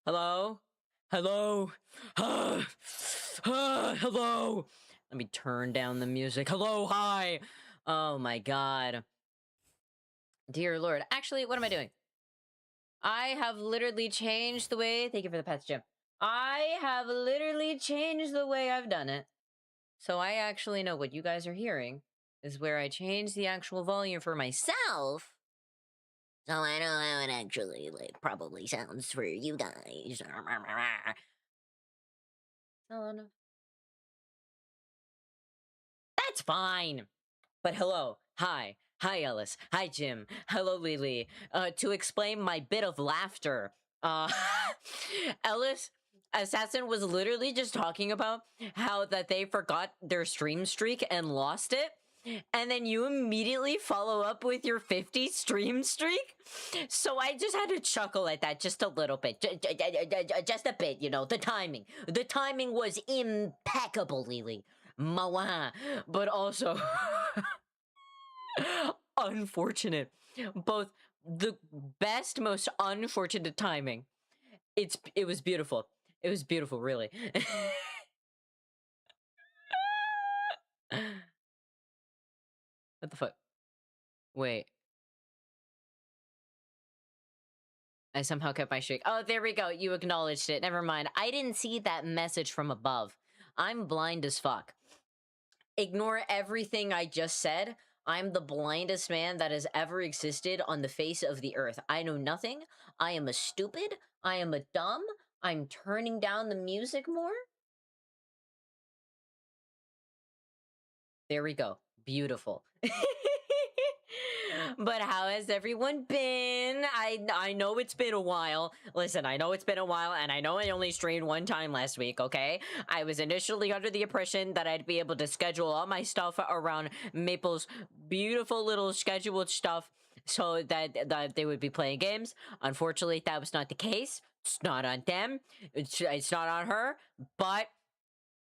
Hello? Hello? Hello? Let me turn down the music. Hello, hi! Oh my god. Dear Lord. Actually, what am I doing? I have literally changed the way... Thank you for the pets, Jim. I have literally changed the way I've done it. So I actually know what you guys are hearing is where I changed the actual volume for myself. So I know how it actually, probably sounds for you guys. Oh, no. That's fine. But hello, hi, Ellis, hi, Jim, hello, Lily. To explain my bit of laughter, Ellis, Assassin was literally just talking about how that they forgot their stream streak and lost it. And then you immediately follow up with your 50 stream streak. So I just had to chuckle at that just a little bit. Just a bit, you know, the timing. The timing was impeccable, Lily. Mawa. But also... unfortunate. Both the best, most unfortunate timing. It was beautiful. It was beautiful, really. What the fuck? Wait. I somehow kept my streak. Oh, there we go. You acknowledged it. Never mind. I didn't see that message from above. I'm blind as fuck. Ignore everything I just said. I'm the blindest man that has ever existed on the face of the earth. I know nothing. I am a stupid. I am a dumb. I'm turning down the music more. There we go. Beautiful. But how has everyone been? I know it's been a while. Listen, I know it's been a while, and I know I only streamed one time last week, okay? I was initially under the impression that I'd be able to schedule all my stuff around Maple's beautiful little scheduled stuff so that they would be playing games. Unfortunately, that was not the case. It's not on them. It's not on her. But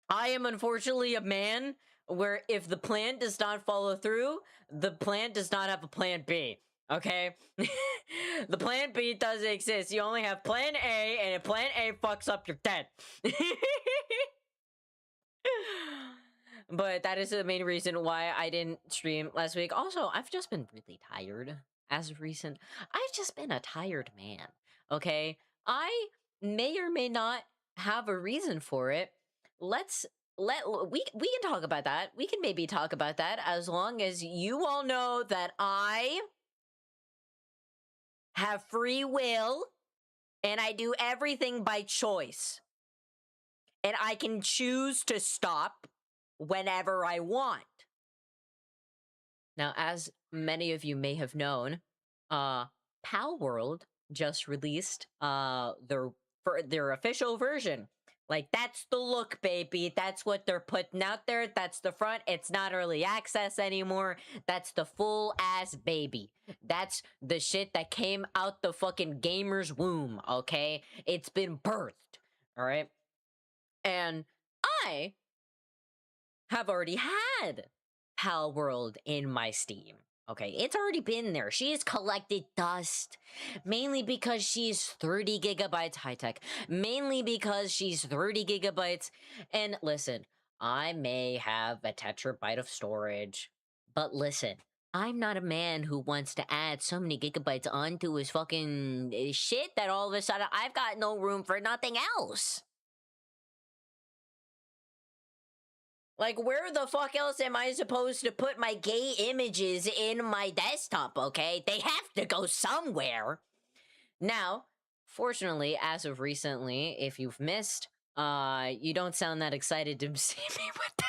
I am unfortunately a man where if the plan does not follow through, the plan does not have a plan B. Okay? The plan B doesn't exist. You only have plan A, and if plan A fucks up, you're dead. But that is the main reason why I didn't stream last week. Also, I've just been really tired as of recent. I've just been a tired man. Okay? I may or may not have a reason for it. We can talk about that. We can maybe talk about that as long as you all know that I have free will and I do everything by choice. And I can choose to stop whenever I want. Now, as many of you may have known, Pal World just released their official version. Like, that's the look, baby. That's what they're putting out there. That's the front. It's not early access anymore. That's the full-ass baby. That's the shit that came out the fucking gamer's womb, okay? It's been birthed, all right? And I have already had Pal World in my Steam. Okay, it's already been there. She's collected dust. Mainly because she's 30 gigabytes high-tech. Mainly because she's 30 gigabytes. And listen, I may have a tetrabyte of storage. But listen, I'm not a man who wants to add so many gigabytes onto his fucking shit that all of a sudden I've got no room for nothing else. Like, where the fuck else am I supposed to put my gay images in my desktop, okay? They have to go somewhere. Now, fortunately, as of recently, if you've missed, you don't sound that excited to see me with that.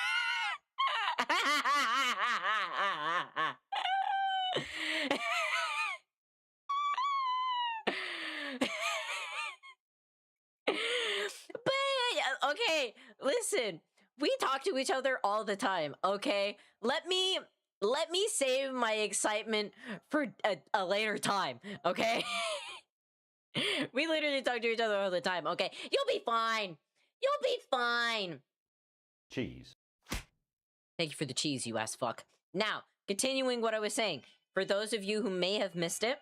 But, okay, listen. We talk to each other all the time, okay? Let me save my excitement for a later time, okay? We literally talk to each other all the time, okay? You'll be fine. You'll be fine. Cheese. Thank you for the cheese, you ass fuck. Now, continuing what I was saying, for those of you who may have missed it,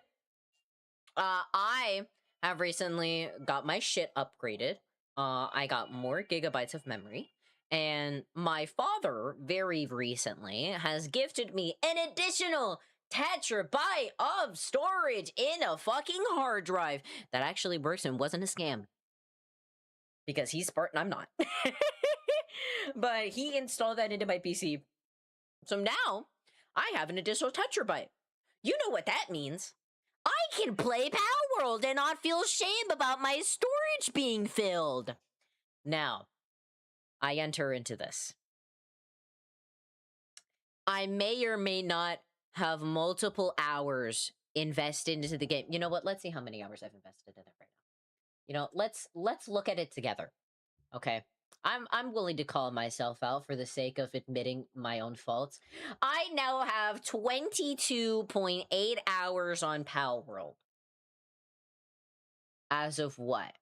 I I've recently got my shit upgraded. I got more gigabytes of memory. And my father, very recently, has gifted me an additional tetrabyte of storage in a fucking hard drive that actually works and wasn't a scam. Because he's smart and I'm not. But he installed that into my PC. So now, I have an additional tetrabyte. You know what that means. I can play Power World and not feel shame about my storage being filled. Now, I enter into this. I may or may not have multiple hours invested into the game. You know what? Let's see how many hours I've invested in it right now. You know, let's look at it together. Okay. I'm willing to call myself out for the sake of admitting my own faults. I now have 22.8 hours on Power World. As of what?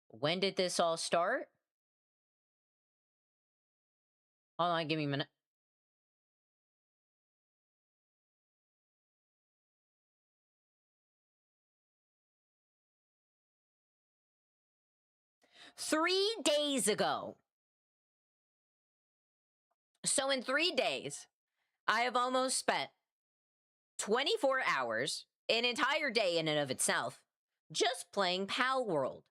When did this all start? Hold on, give me a minute. Three days ago. So in 3 days, I have almost spent 24 hours, an entire day in and of itself, just playing Pal World.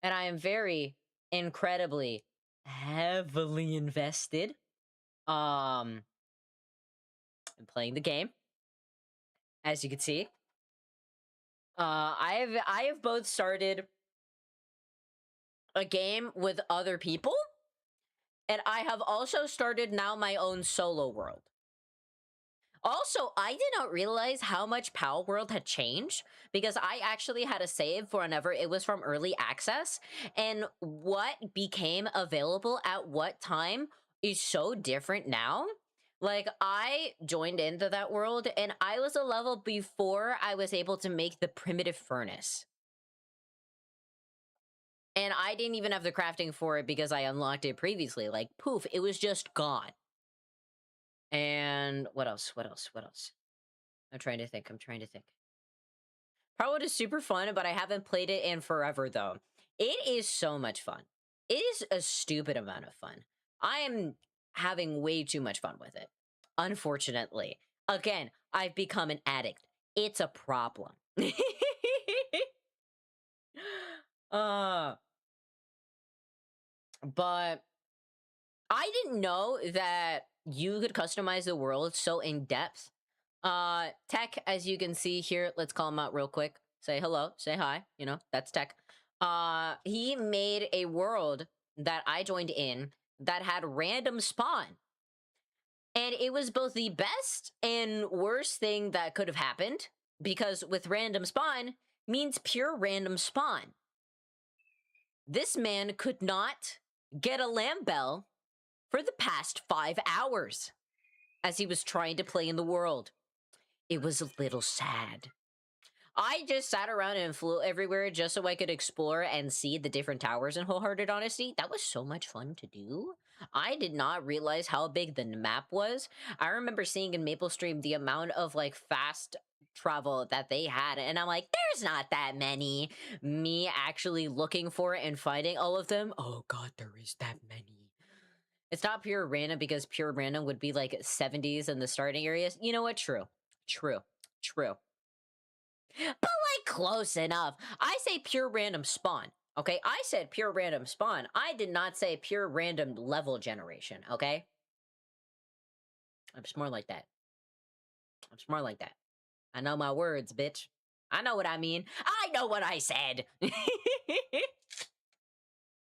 And I am very, incredibly, heavily invested in playing the game. As you can see, I have both started a game with other people, and I have also started now my own solo world. Also, I did not realize how much Power World had changed because I actually had a save for whenever it was from early access, and what became available at what time is so different now. Like, I joined into that world, and I was a level before I was able to make the primitive furnace. And I didn't even have the crafting for it because I unlocked it previously. Like, poof, it was just gone. And what else? What else? What else? I'm trying to think. Probably is super fun, but I haven't played it in forever, though. It is so much fun. It is a stupid amount of fun. I am having way too much fun with it. Unfortunately. Again, I've become an addict. It's a problem. uh, but I didn't know that you could customize the world so in depth. Tech, as you can see here, let's call him out real quick. Say hello, say hi, you know, that's Tech. He made a world that I joined in that had random spawn. And it was both the best and worst thing that could have happened, because with random spawn means pure random spawn. This man could not get a lamb bell for the past 5 hours as he was trying to play in the world. It was a little sad. I just sat around and flew everywhere just so I could explore and see the different towers in wholehearted honesty. That was so much fun to do. I did not realize how big the map was. I remember seeing in Maple Stream the amount of like fast travel that they had, and I'm like, there's not that many. Me actually looking for it and finding all of them, oh god, there is that many. It's not pure random because pure random would be like 70s in the starting areas. You know what? True. True. But like close enough. I say pure random spawn. Okay, I said pure random spawn. I did not say pure random level generation, okay? I'm just more like that. I know my words, bitch. I know what I mean. I know what I said.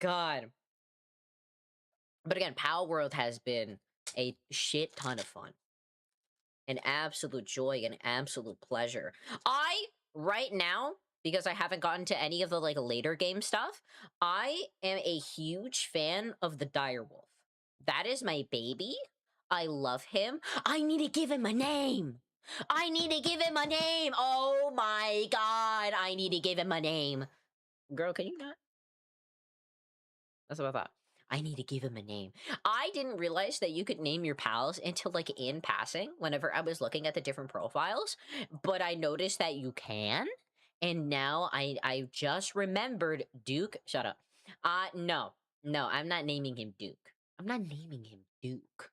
God. But again, Power World has been a shit ton of fun. An absolute joy, an absolute pleasure. Right now, because I haven't gotten to any of the like later game stuff, I am a huge fan of the direwolf. That is my baby. I love him. I need to give him a name. Oh my god, I need to give him a name. Girl, can you not? That's what I thought. I need to give him a name. I didn't realize that you could name your pals until like in passing whenever I was looking at the different profiles, but I noticed that you can. And now I just remembered Duke. Shut up. No. No, I'm not naming him Duke. I'm not naming him Duke.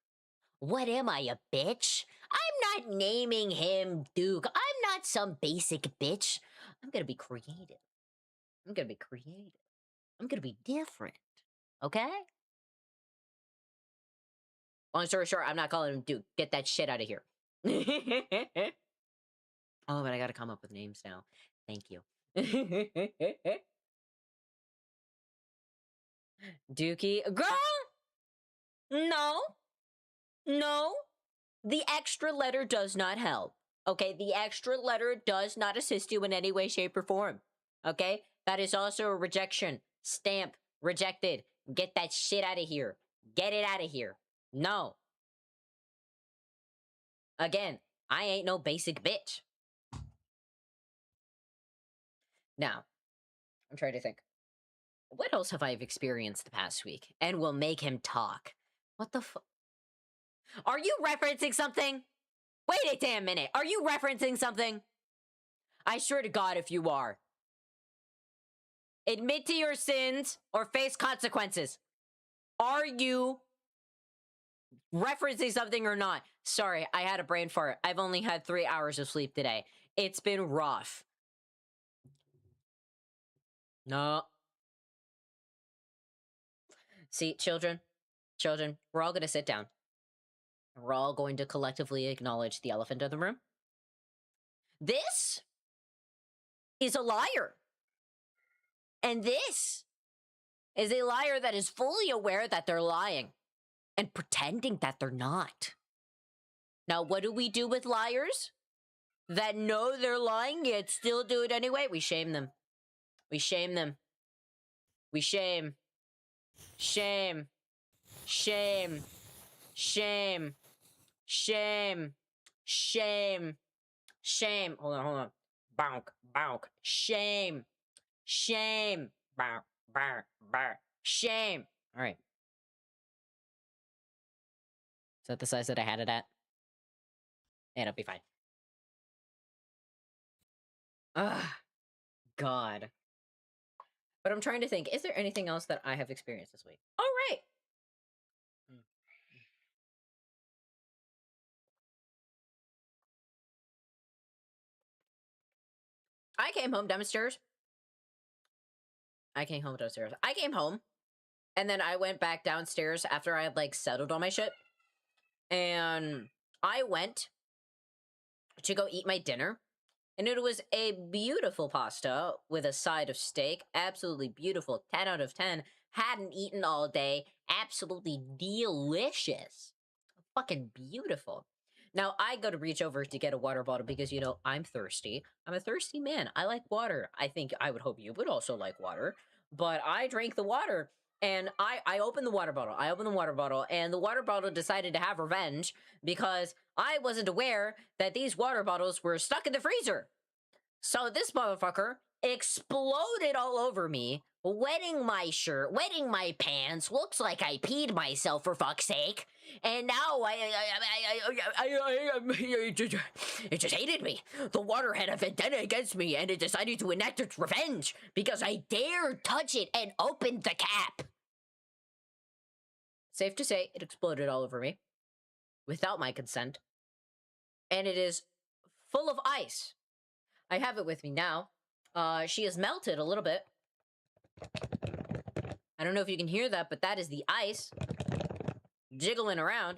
What am I, a bitch? I'm not naming him Duke. I'm not some basic bitch. I'm gonna be creative. I'm gonna be creative. I'm gonna be different. Okay? Long story short, I'm not calling him Duke. Get that shit out of here. Oh, but I gotta come up with names now. Thank you. Dookie. Girl! No. No. The extra letter does not help. Okay? The extra letter does not assist you in any way, shape, or form. Okay? That is also a rejection. Stamp. Rejected. Get that shit out of here. Get it out of here. No. Again, I ain't no basic bitch. Now, I'm trying to think. What else have I experienced the past week? And will make him talk. What the fu- Are you referencing something? Wait a damn minute. Are you referencing something? I swear to God if you are. Admit to your sins or face consequences. Are you referencing something or not? Sorry, I had a brain fart. I've only had 3 hours of sleep today. It's been rough. No. See, children, we're all gonna sit down. We're all going to collectively acknowledge the elephant in the room. This is a liar. And this is a liar that is fully aware that they're lying and pretending that they're not. Now, what do we do with liars that know they're lying yet still do it anyway? We shame them. We shame them. We shame. Shame. Shame. Shame. Shame. Shame. Shame. Hold on. Bonk. Bonk. Shame. Shame. Bonk. Bonk. Bonk. Shame. All right. Is that the size that I had it at? Yeah, it'll be fine. Ugh. God. But I'm trying to think, is there anything else that I have experienced this week? All right. Mm. I came home downstairs. I came home downstairs. I came home and then I went back downstairs after I had like settled all my shit. And I went to go eat my dinner. And it was a beautiful pasta with a side of steak. Absolutely beautiful. 10 out of 10. Hadn't eaten all day. Absolutely delicious. Fucking beautiful. Now, I go to reach over to get a water bottle because, you know, I'm thirsty. I'm a thirsty man. I like water. I would hope you would also like water. But I drank the water and I opened the water bottle. I opened the water bottle and the water bottle decided to have revenge because I wasn't aware that these water bottles were stuck in the freezer. So this motherfucker exploded all over me, wetting my shirt, wetting my pants. Looks like I peed myself for fuck's sake. And now it just hated me. The water had a vendetta against me, and it decided to enact its revenge because I dared touch it and opened the cap. Safe to say, it exploded all over me without my consent, and it is full of ice. I have it with me now. She has melted a little bit. I don't know if you can hear that, but that is the ice jiggling around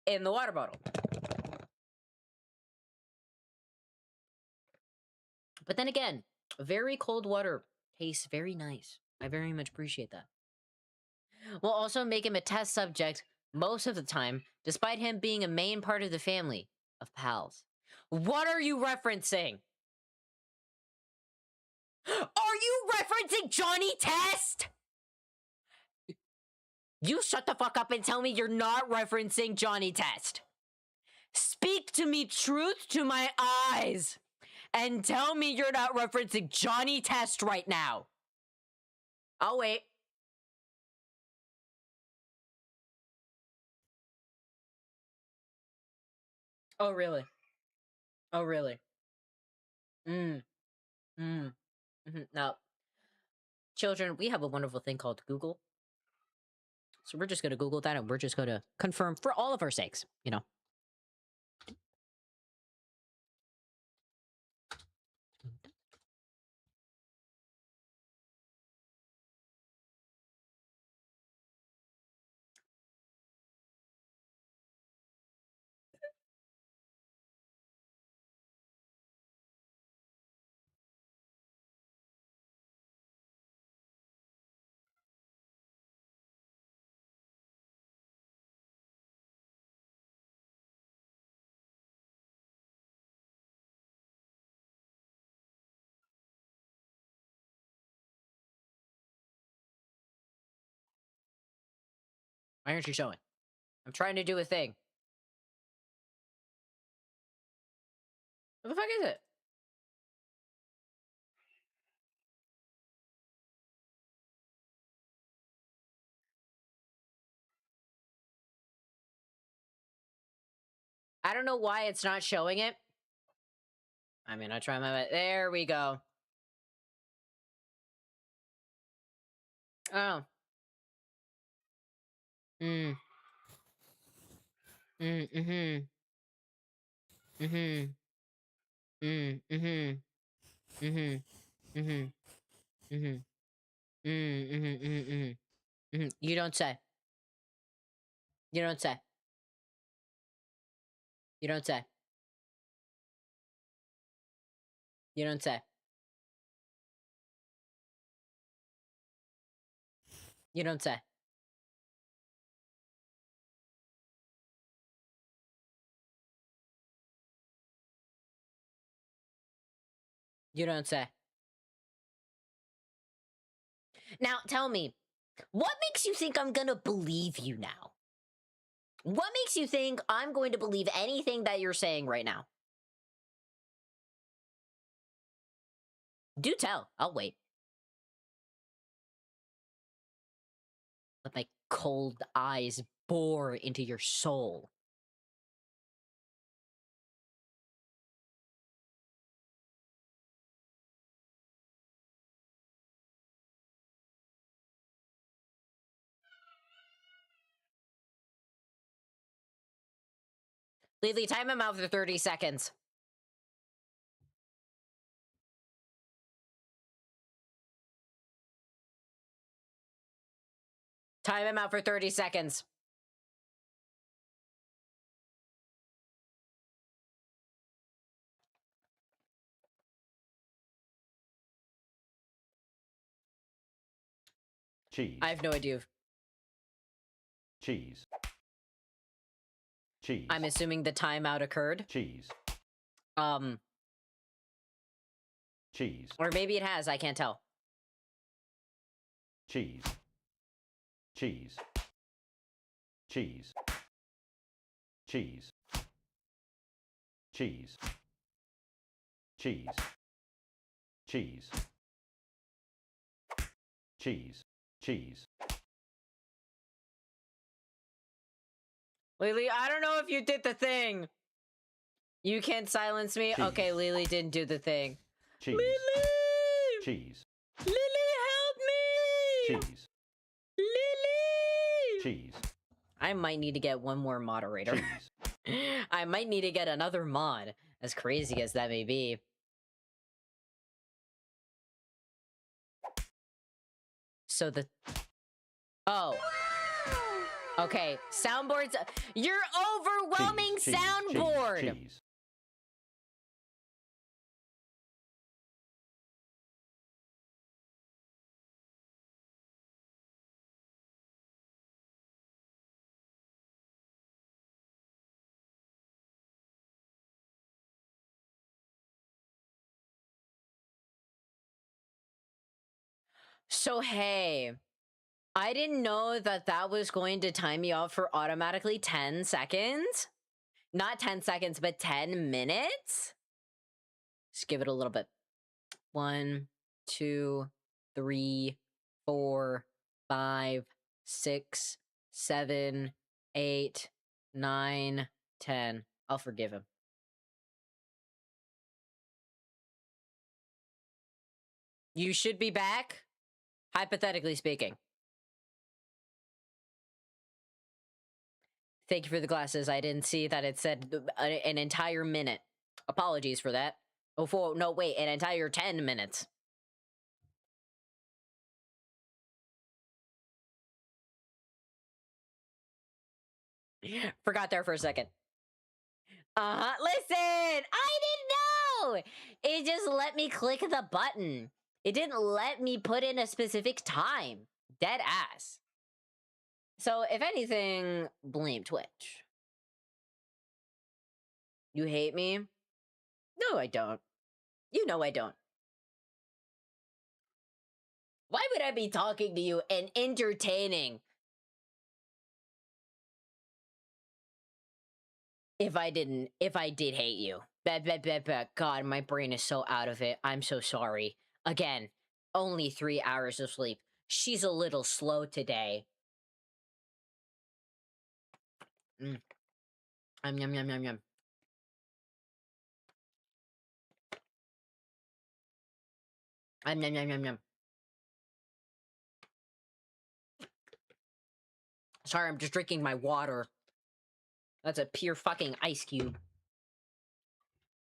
in the water bottle. But then again, very cold water tastes very nice. I very much appreciate that. We'll also make him a test subject most of the time, despite him being a main part of the family of pals. What are you referencing? Are you referencing Johnny Test? You shut the fuck up and tell me you're not referencing Johnny Test. Speak to me truth to my eyes and tell me you're not referencing Johnny Test right now. I'll wait. Oh, really? Oh, really? Mm. Mm. Now, children, we have a wonderful thing called Google. So we're just going to Google that and we're just going to confirm for all of our sakes, you know. Why aren't you showing? I'm trying to do a thing. What the fuck is it? I don't know why it's not showing it. I mean, I try my best. There we go. Oh. Mm. Mm. Mm-hmm. Mm-hmm. Mm. Mm-hmm. Mm-hmm. Mm-hmm. Mm-hmm. Mm. Mm-hmm. Mm-hmm. Mm-hmm. You don't say. You don't say. You don't say. You don't say. You don't say. You don't say. Now, tell me, what makes you think I'm gonna believe you now? What makes you think I'm going to believe anything that you're saying right now? Do tell. I'll wait. Let my cold eyes bore into your soul. Lily, time him out for 30 seconds. Time him out for 30 seconds. Cheese. I have no idea. Cheese. Cheese. I'm assuming the timeout occurred. Cheese. Cheese. Or maybe it has, I can't tell. Cheese. Cheese. Cheese. Cheese. Cheese. Cheese. Cheese. Cheese. Cheese. Lily, I don't know if you did the thing. You can't silence me? Cheese. Okay, Lily didn't do the thing. Cheese. Lily! Cheese. Lily, help me! Cheese. Lily! Cheese. I might need to get one more moderator. Cheese. I might need to get another mod, as crazy as that may be. So the... Oh. Okay, soundboards... Your overwhelming Cheese. soundboard! Cheese. So, hey... I didn't know that that was going to time me out for automatically 10 seconds. Not 10 seconds, but 10 minutes. Just give it a little bit. 1, 2, 3, 4, 5, 6, 7, 8, 9, 10. I'll forgive him. You should be back, hypothetically speaking. Thank you for the glasses. I didn't see that it said an entire minute. Apologies for that. Oh, no, wait, an entire 10 minutes. Forgot there for a second. Listen, I didn't know. It just let me click the button. It didn't let me put in a specific time. Dead ass. So, if anything, blame Twitch. You hate me? No, I don't. You know I don't. Why would I be talking to you and entertaining if I did hate you? God, my brain is so out of it. I'm so sorry. Again, only 3 hours of sleep. She's a little slow today. Yum, yum, yum, yum, yum. Yum, yum, yum, yum, yum. Sorry, I'm just drinking my water. That's a pure fucking ice cube.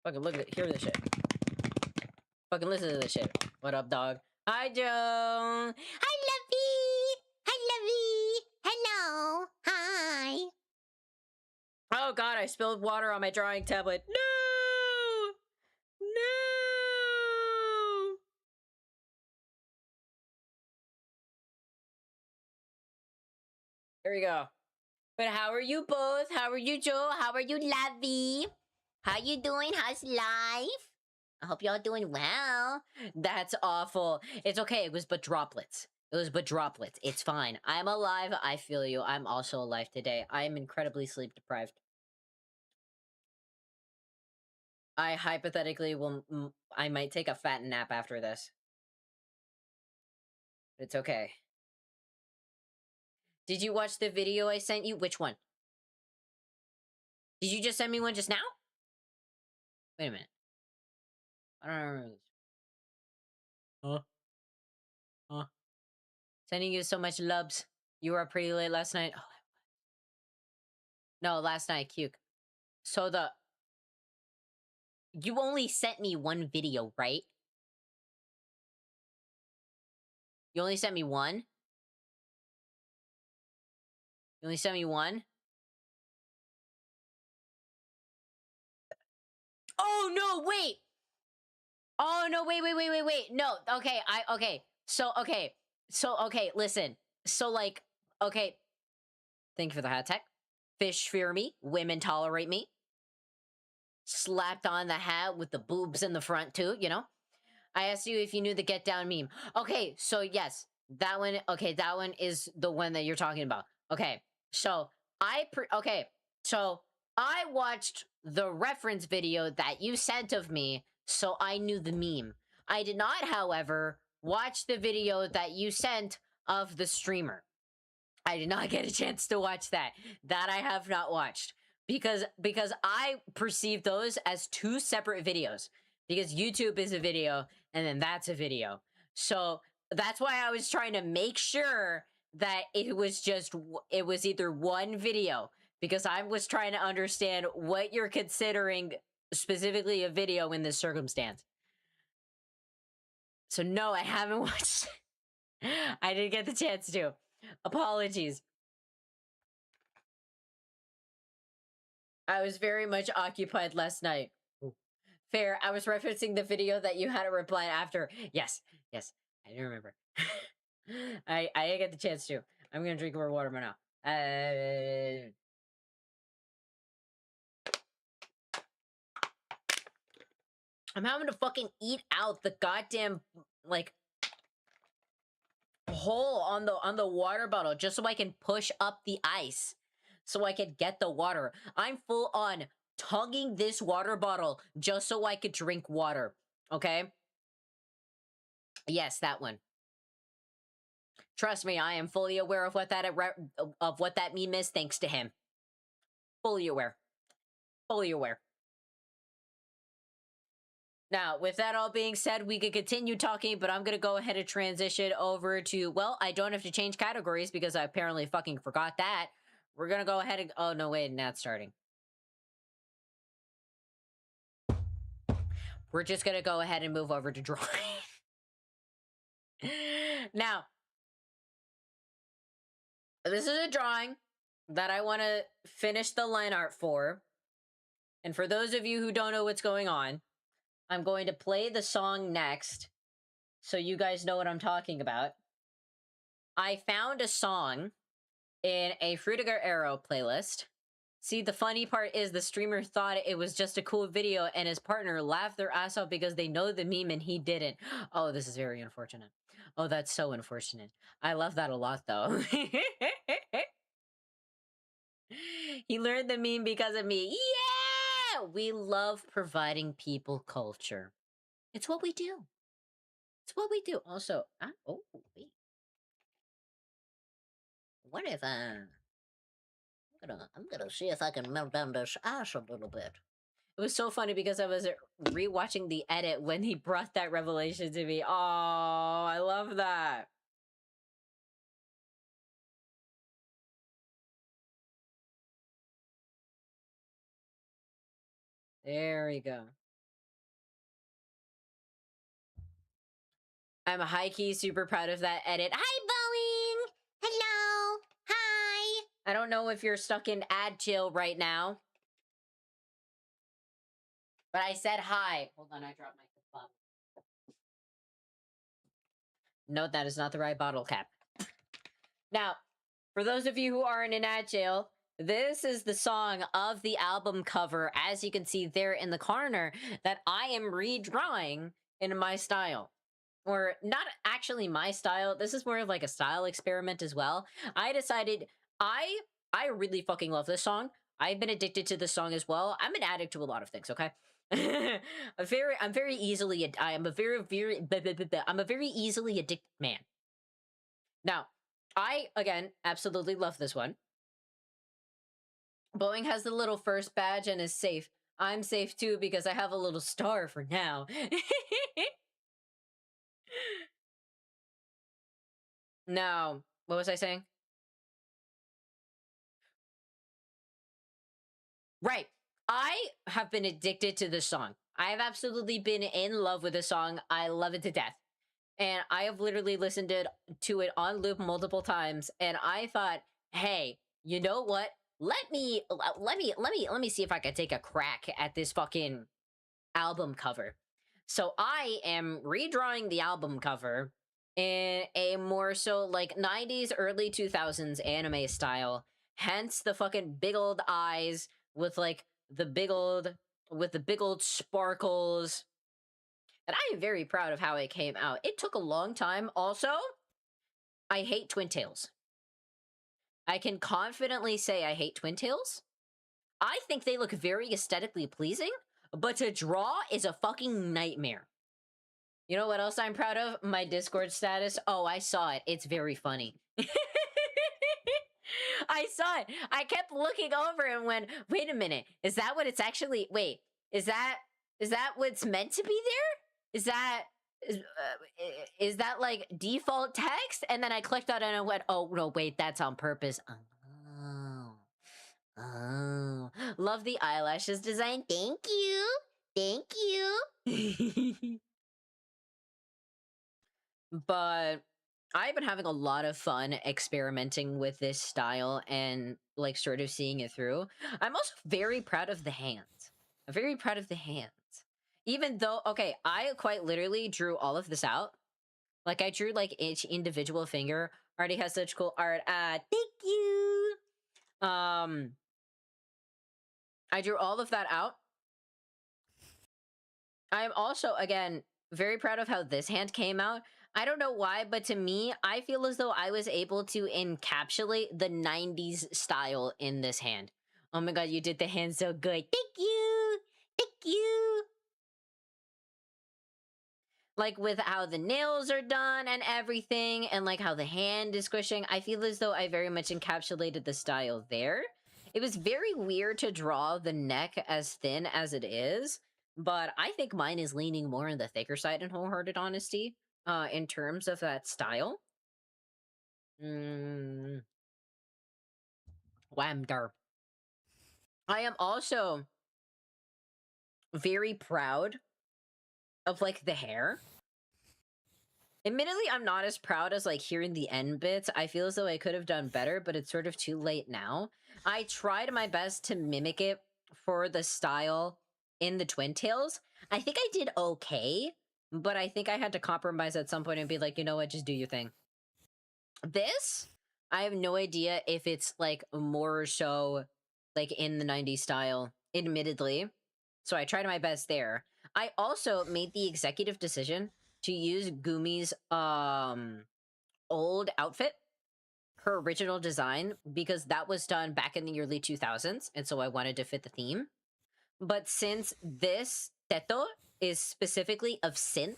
Fucking look at it. Hear this shit. Fucking listen to this shit. What up, dog? Hi, Joe. Hi, Lovey. Hi, Lovey. Hello. Hi. Oh, God, I spilled water on my drawing tablet. No! No! There we go. But how are you both? How are you, Joe? How are you, Lovey? How you doing? How's life? I hope y'all doing well. That's awful. It's okay. It was but droplets. It was but droplets. It's fine. I'm alive. I feel you. I'm also alive today. I am incredibly sleep deprived. I hypothetically will... I might take a fat nap after this. It's okay. Did you watch the video I sent you? Which one? Did you just send me one just now? Wait a minute. I don't remember this. Huh? Huh? Sending you so much loves. You were up pretty late last night. Oh. No, last night, Cuke. So you only sent me one video, right? You only sent me one? You only sent me one? Oh, no, wait! Oh, no, wait. No, okay, okay. Okay, listen. So, like, okay. Thank you for the hat tech. Fish fear me. Women tolerate me. Slapped on the hat with the boobs in the front, too, you know? I asked you if you knew the Get Down meme. Okay, so yes, that one. Okay, that one is the one that you're talking about. Okay, so so I watched the reference video that you sent of me, so I knew the meme. I did not, however, watch the video that you sent of the streamer. I did not get a chance to watch that. That I have not watched because I perceive those as two separate videos. Because YouTube is a video and then that's a video. So that's why I was trying to make sure that it was either one video, because I was trying to understand what you're considering specifically a video in this circumstance. So no, I haven't watched. I didn't get the chance to. Apologies. I was very much occupied last night. Fair. I was referencing the video that you had a reply after. Yes. I do remember. I didn't get the chance to. I'm gonna drink more water now. I'm having to fucking eat out the goddamn like hole on the water bottle just so I can push up the ice so I could get the water. I'm full on tugging this water bottle just so I could drink water. Okay? Yes, that one. Trust me, I am fully aware of what that meme is, thanks to him. Fully aware. Fully aware. Now, with that all being said, we could continue talking, but I'm gonna go ahead and transition over to, well, I don't have to change categories because I apparently fucking forgot that. We're gonna go ahead and, oh no, wait, not starting. We're just gonna go ahead and move over to drawing. Now, this is a drawing that I want to finish the line art for. And for those of you who don't know what's going on, I'm going to play the song next so you guys know what I'm talking about. I found a song in a Fruitiger Arrow playlist. See, the funny part is the streamer thought it was just a cool video and his partner laughed their ass off because they know the meme and he didn't. Oh, this is very unfortunate. Oh, that's so unfortunate. I love that a lot, though. He learned the meme because of me. Yeah! We love providing people culture. It's what we do. It's what we do. Also, oh, wait. What if I'm gonna see if I can melt down this ass a little bit. It was so funny because I was rewatching the edit when he brought that revelation to me. Oh, I love that. There we go. I'm high-key super proud of that edit. Hi, Boeing! Hello! Hi! I don't know if you're stuck in ad chill right now. But I said hi. Hold on, I dropped my bottle. Note that is not the right bottle cap. Now, for those of you who aren't in ad jail, this is the song of the album cover, as you can see there in the corner, that I am redrawing in my style. Or not actually my style. This is more of like a style experiment as well. I decided I really fucking love this song. I've been addicted to this song as well. I'm an addict to a lot of things, okay? I'm very easily I am a very I'm a very easily addicted man. Now, I again absolutely love this one. Boeing has the little first badge and is safe. I'm safe too because I have a little star for now. Now, what was I saying? Right. I have been addicted to this song. I have absolutely been in love with this song. I love it to death. And I have literally listened to it on loop multiple times. And I thought, hey, you know what? Let me see if I can take a crack at this fucking album cover. So I am redrawing the album cover in a more so like 90s, early 2000s anime style. Hence the fucking big old eyes with like the big old sparkles. And I am very proud of how it came out. It took a long time. Also, I hate Twin Tails. I can confidently say I hate Twin Tails. I think they look very aesthetically pleasing, but to draw is a fucking nightmare. You know what else I'm proud of? My Discord status. Oh, I saw it. It's very funny. I saw it. I kept looking over and went, wait a minute. Is that what it's actually? Wait, is that what's meant to be there? Is that like default text? And then I clicked on it and I went, oh no, wait, that's on purpose. Oh, oh, love the eyelashes design. Thank you, thank you. But I've been having a lot of fun experimenting with this style and like sort of seeing it through. I'm also very proud of the hands. I'm very proud of the hands. Even though, okay, I quite literally drew all of this out. Like I drew like each individual finger. Already has such cool art. Thank you. I drew all of that out. I'm also, again, very proud of how this hand came out. I don't know why, but to me, I feel as though I was able to encapsulate the 90s style in this hand. Oh my god, you did the hand so good. Thank you! Thank you! Like with how the nails are done and everything, and like how the hand is squishing, I feel as though I very much encapsulated the style there. It was very weird to draw the neck as thin as it is, but I think mine is leaning more on the thicker side in wholehearted honesty, in terms of that style. Mm, Whamder. I am also very proud of like the hair. Admittedly, I'm not as proud as like hearing the end bits. I feel as though I could have done better, but it's sort of too late now. I tried my best to mimic it for the style in the Twin Tails. I think I did okay, but I think I had to compromise at some point and be like, you know what, just do your thing. This, I have no idea if it's like more so like in the 90s style, admittedly. So I tried my best there. I also made the executive decision to use Gumi's old outfit, her original design, because that was done back in the early 2000s, and so I wanted to fit the theme. But since this Teto is specifically of synth,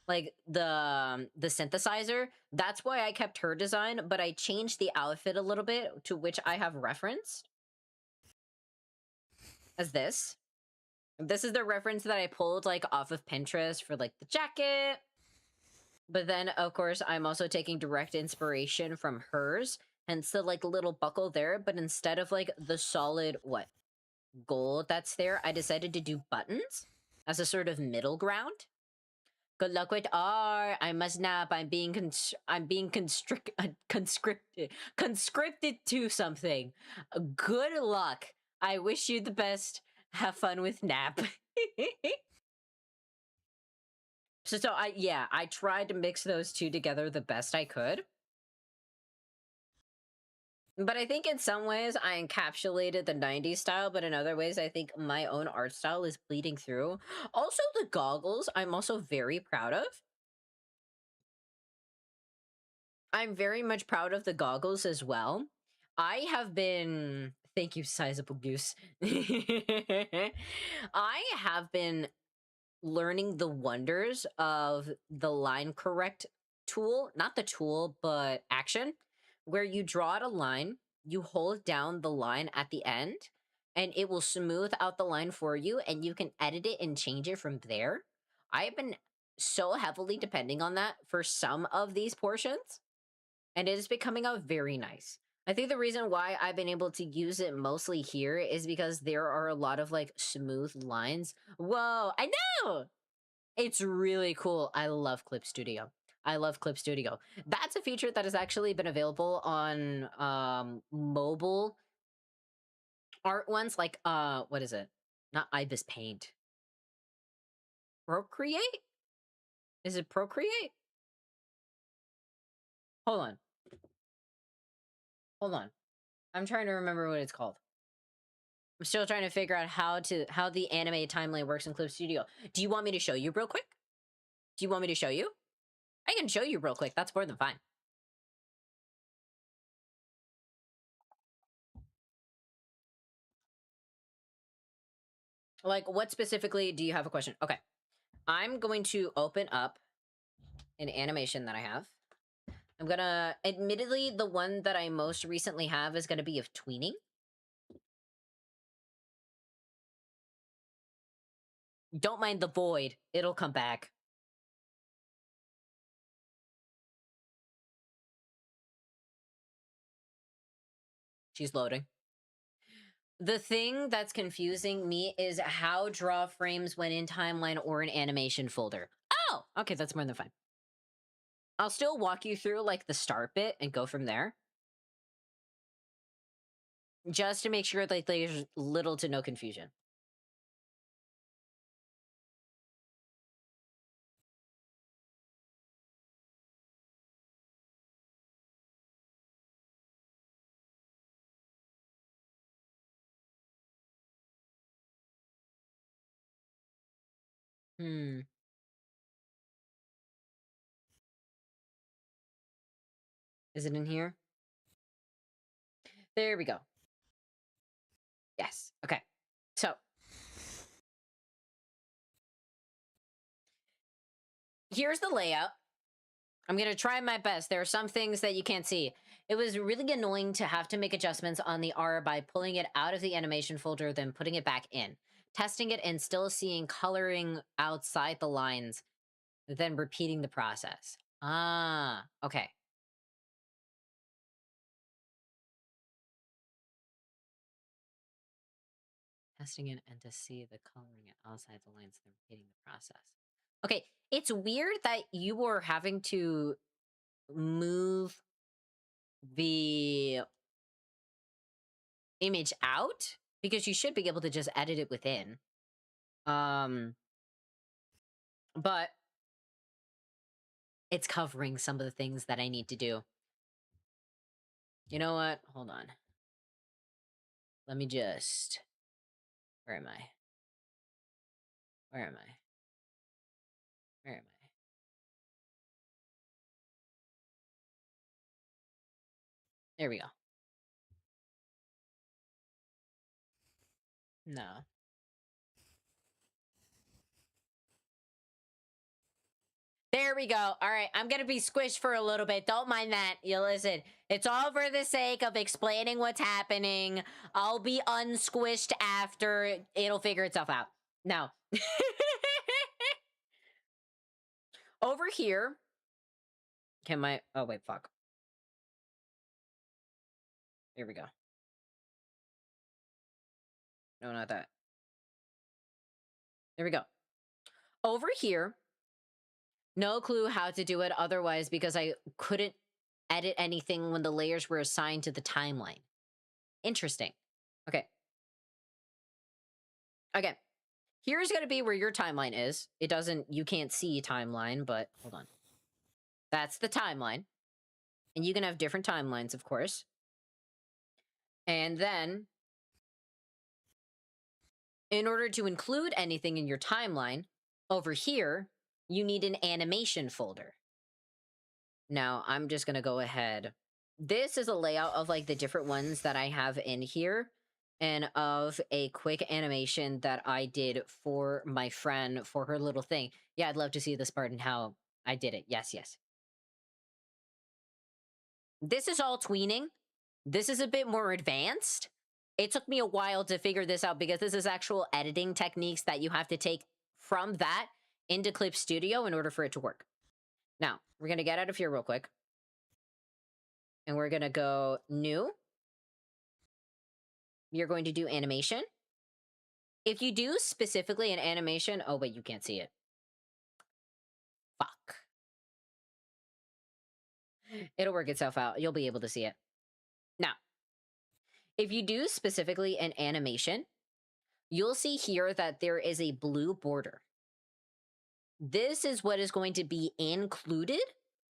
like the synthesizer, that's why I kept her design, but I changed the outfit a little bit, to which I have referenced as this. This is the reference that I pulled like off of Pinterest for like the jacket. But then of course I'm also taking direct inspiration from hers, hence the like little buckle there, but instead of like the solid what gold that's there, I decided to do buttons as a sort of middle ground. Good luck with R. I must nap. I'm being conscripted to something. Good luck. I wish you the best. Have fun with nap. So I tried to mix those two together the best I could. But I think in some ways I encapsulated the 90s style, but in other ways I think my own art style is bleeding through. Also, the goggles I'm also very proud of. I'm very much proud of the goggles as well. I have been, thank you, sizable goose. I have been learning the wonders of the line correct tool, not the tool, but action, where you draw out a line, you hold down the line at the end, and it will smooth out the line for you, and you can edit it and change it from there. I have been so heavily depending on that for some of these portions, and it is becoming out very nice. I think the reason why I've been able to use it mostly here is because there are a lot of like smooth lines. Whoa, I know! It's really cool. I love Clip Studio. I love Clip Studio. That's a feature that has actually been available on mobile art ones, like what is it? Not Ibis Paint. Procreate? Is it Procreate? Hold on. Hold on. I'm trying to remember what it's called. I'm still trying to figure out how the anime timeline works in Clip Studio. Do you want me to show you real quick? Do you want me to show you? I can show you real quick. That's more than fine. Like, what specifically do you have a question? Okay. I'm going to open up an animation that I have. I'm gonna, admittedly, the one that I most recently have is gonna be of tweening. Don't mind the void. It'll come back. She's loading. The thing that's confusing me is how draw frames went in timeline or an animation folder. Oh, okay, that's more than fine. I'll still walk you through like the start bit and go from there. Just to make sure that there's little to no confusion. Hmm. Is it in here? There we go. Yes. Okay. So here's the layout. I'm going to try my best. There are some things that you can't see. It was really annoying to have to make adjustments on the R by pulling it out of the animation folder, then putting it back in. testing it and still seeing coloring outside the lines, then repeating the process. Ah, okay. Testing it and to see the coloring outside the lines, then repeating the process. Okay, it's weird that you were having to move the image out because you should be able to just edit it within. Um, but it's covering some of the things that I need to do. You know what? Hold on. Let me just... Where am I? Where am I? Where am I? There we go. No. There we go. All right, I'm gonna be squished for a little bit. Don't mind that. You listen. It's all for the sake of explaining what's happening. I'll be unsquished after. It'll figure itself out. Now, over here. Can my... Oh, wait, fuck. Here we go. No, not that. There we go. Over here. No clue how to do it otherwise because I couldn't edit anything when the layers were assigned to the timeline. Interesting. Okay. Again, here's going to be where your timeline is. It doesn't... You can't see timeline, but... Hold on. That's the timeline. And you can have different timelines, of course. And then, in order to include anything in your timeline, over here, you need an animation folder. Now, I'm just going to go ahead. This is a layout of, like, the different ones that I have in here. And of a quick animation that I did for my friend for her little thing. Yeah, I'd love to see this part and how I did it. Yes, yes. This is all tweening. This is a bit more advanced. It took me a while to figure this out because this is actual editing techniques that you have to take from that into Clip Studio in order for it to work. Now, we're going to get out of here real quick. And we're going to go new. You're going to do animation. If you do specifically an animation... Oh, wait, you can't see it. Fuck. It'll work itself out. You'll be able to see it. Now, if you do specifically an animation, you'll see here that there is a blue border. This is what is going to be included.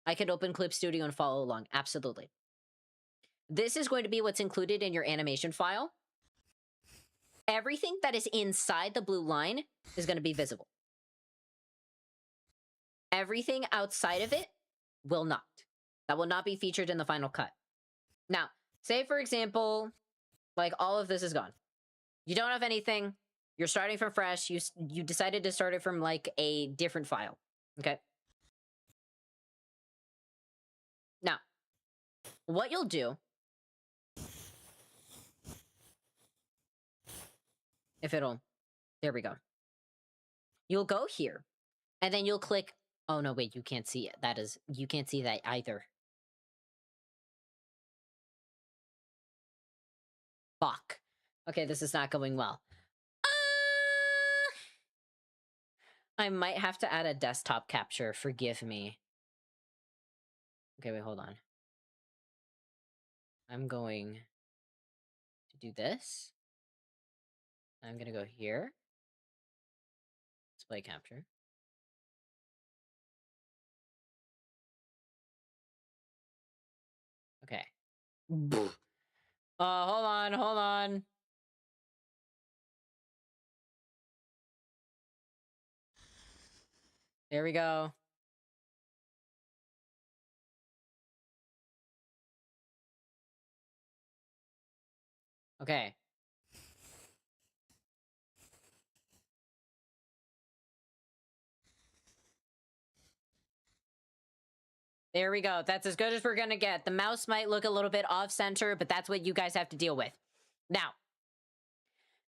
I could open Clip Studio and follow along. Absolutely. This is going to be what's included in your animation file. Everything that is inside the blue line is going to be visible. Everything outside of it will not. That will not be featured in the final cut. Now, say for example, like all of this is gone. You don't have anything. You're starting from fresh. You decided to start it from like a different file. Okay. Now, what you'll do, if it'll, there we go. You'll go here and then you'll click. Oh no, wait, you can't see it. You can't see that either. Fuck. Okay, this is not going well. I might have to add a desktop capture. Forgive me. Okay, wait, hold on. I'm going to do this. I'm going to go here. Display capture. Okay. Hold on, hold on. There we go. Okay. There we go. That's as good as we're gonna get. The mouse might look a little bit off-center, but that's what you guys have to deal with. Now,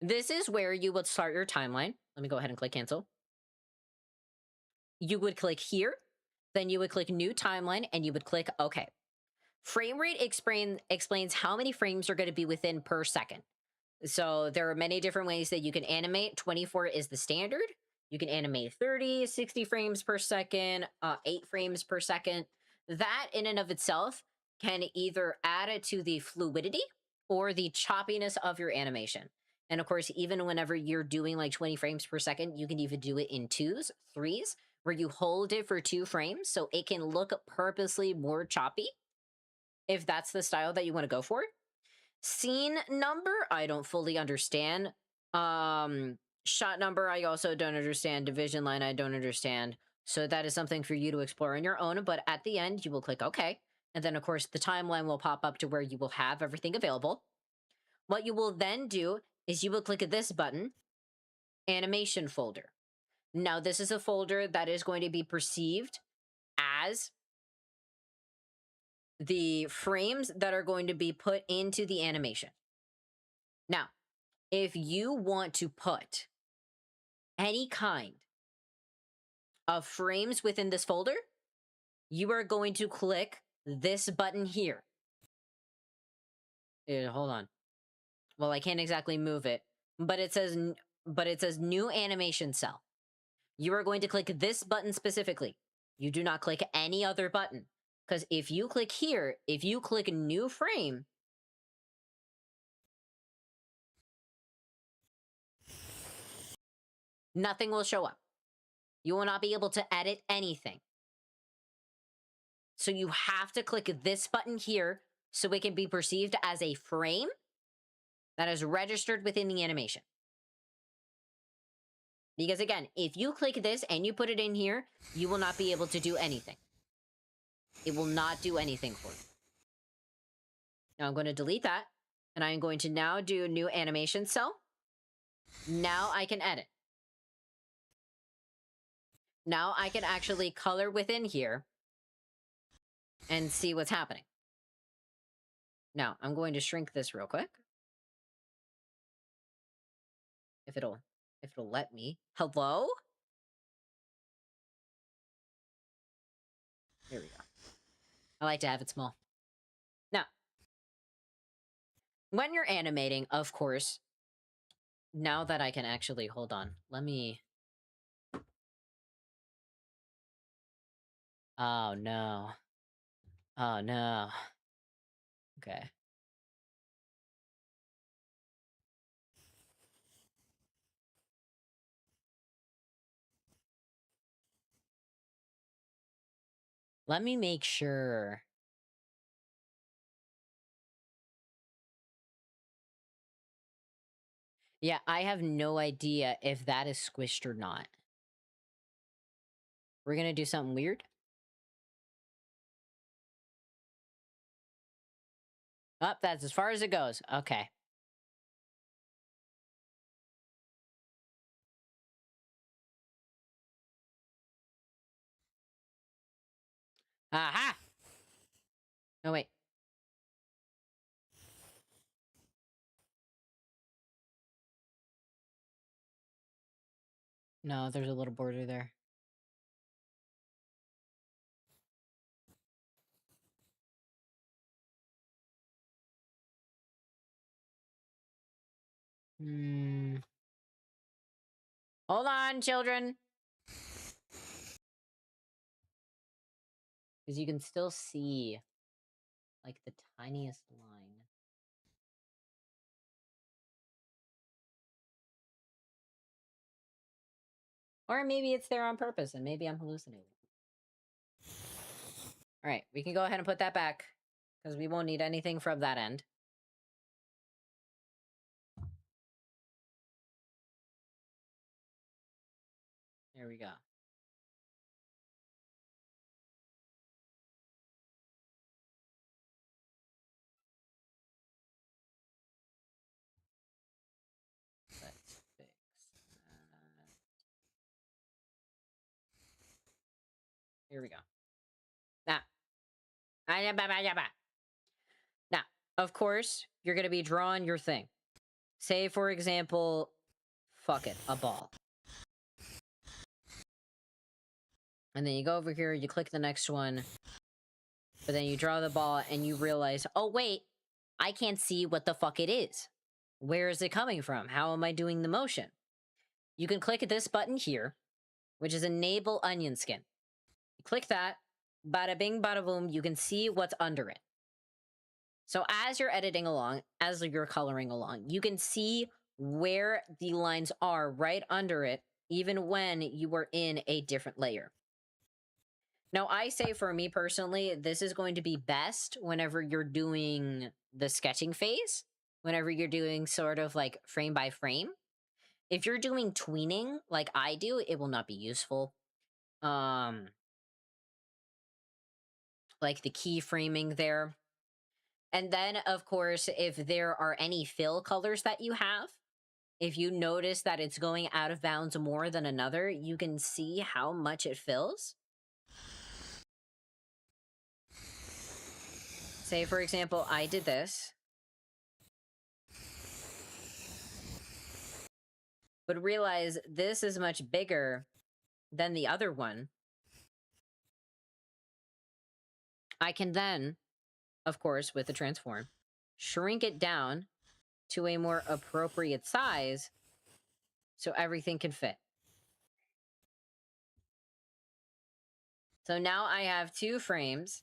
This is where you would start your timeline. Let me go ahead and click cancel. You would click here, then you would click new timeline, and you would click OK. Frame rate explains how many frames are going to be within per second. So there are many different ways that you can animate. 24 is the standard. You can animate 30, 60 frames per second, 8 frames per second. That in and of itself can either add it to the fluidity or the choppiness of your animation. And of course, even whenever you're doing like 20 frames per second, you can even do it in 2s, 3s, where you hold it for 2 frames. So it can look purposely more choppy if that's the style that you want to go for. Scene number, I don't fully understand. Shot number, I also don't understand. Division line, I don't understand. So that is something for you to explore on your own. But at the end, you will click OK. And then, of course, the timeline will pop up to where you will have everything available. What you will then do is you will click this button, animation folder. Now, this is a folder that is going to be perceived as the frames that are going to be put into the animation. Now, if you want to put any kind of frames within this folder, you are going to click this button here. Hold on. Well, I can't exactly move it, but it says new animation cell. You are going to click this button specifically. You do not click any other button, because if you click here, if you click new frame, nothing will show up. You will not be able to edit anything. So you have to click this button here so it can be perceived as a frame that is registered within the animation. Because again, if you click this and you put it in here, you will not be able to do anything. It will not do anything for you. Now I'm going to delete that, and I'm going to now do new animation cell. Now I can edit. Now I can actually color within here and see what's happening. Now I'm going to shrink this real quick. If it'll let me. Hello? Here we go. I like to have it small. Now, when you're animating, of course, now that I can actually, hold on, let me... Oh, no. Oh, no. Okay. Let me make sure. Yeah, I have no idea if that is squished or not. We're gonna do something weird. Oh, that's as far as it goes. Okay. Aha! No, wait. No, there's a little border there. Hold on, children. Because you can still see, like, the tiniest line. Or maybe it's there on purpose, and maybe I'm hallucinating. All right, we can go ahead and put that back, because we won't need anything from that end. There we go. Let's fix that. Here we go. Now, now, of course, you're going to be drawing your thing. Say, for example, fuck it, a ball. And then you go over here, you click the next one, but then you draw the ball and you realize, oh wait, I can't see what the fuck it is. Where is it coming from? How am I doing the motion? You can click this button here, which is Enable Onion Skin. You click that, bada bing, bada boom, you can see what's under it. So as you're editing along, as you're coloring along, you can see where the lines are right under it, even when you were in a different layer. Now, I say for me personally, this is going to be best whenever you're doing the sketching phase, whenever you're doing sort of like frame by frame. If you're doing tweening like I do, it will not be useful. Like the keyframing there. And then, of course, if there are any fill colors that you have, if you notice that it's going out of bounds more than another, you can see how much it fills. Say, for example, I did this. But realize this is much bigger than the other one. I can then, of course, with the transform, shrink it down to a more appropriate size so everything can fit. So now I have 2 frames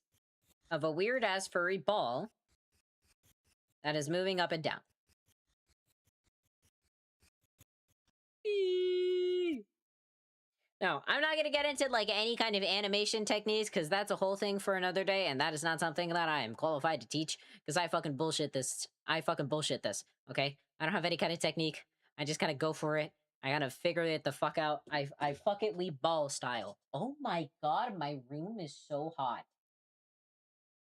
of a weird-ass furry ball that is moving up and down. No, I'm not going to get into like any kind of animation techniques because that's a whole thing for another day, and that is not something that I am qualified to teach because I fucking bullshit this. Okay? I don't have any kind of technique. I just kind of go for it. I gotta figure it the fuck out. I fuck it, we ball style. Oh my god, my room is so hot.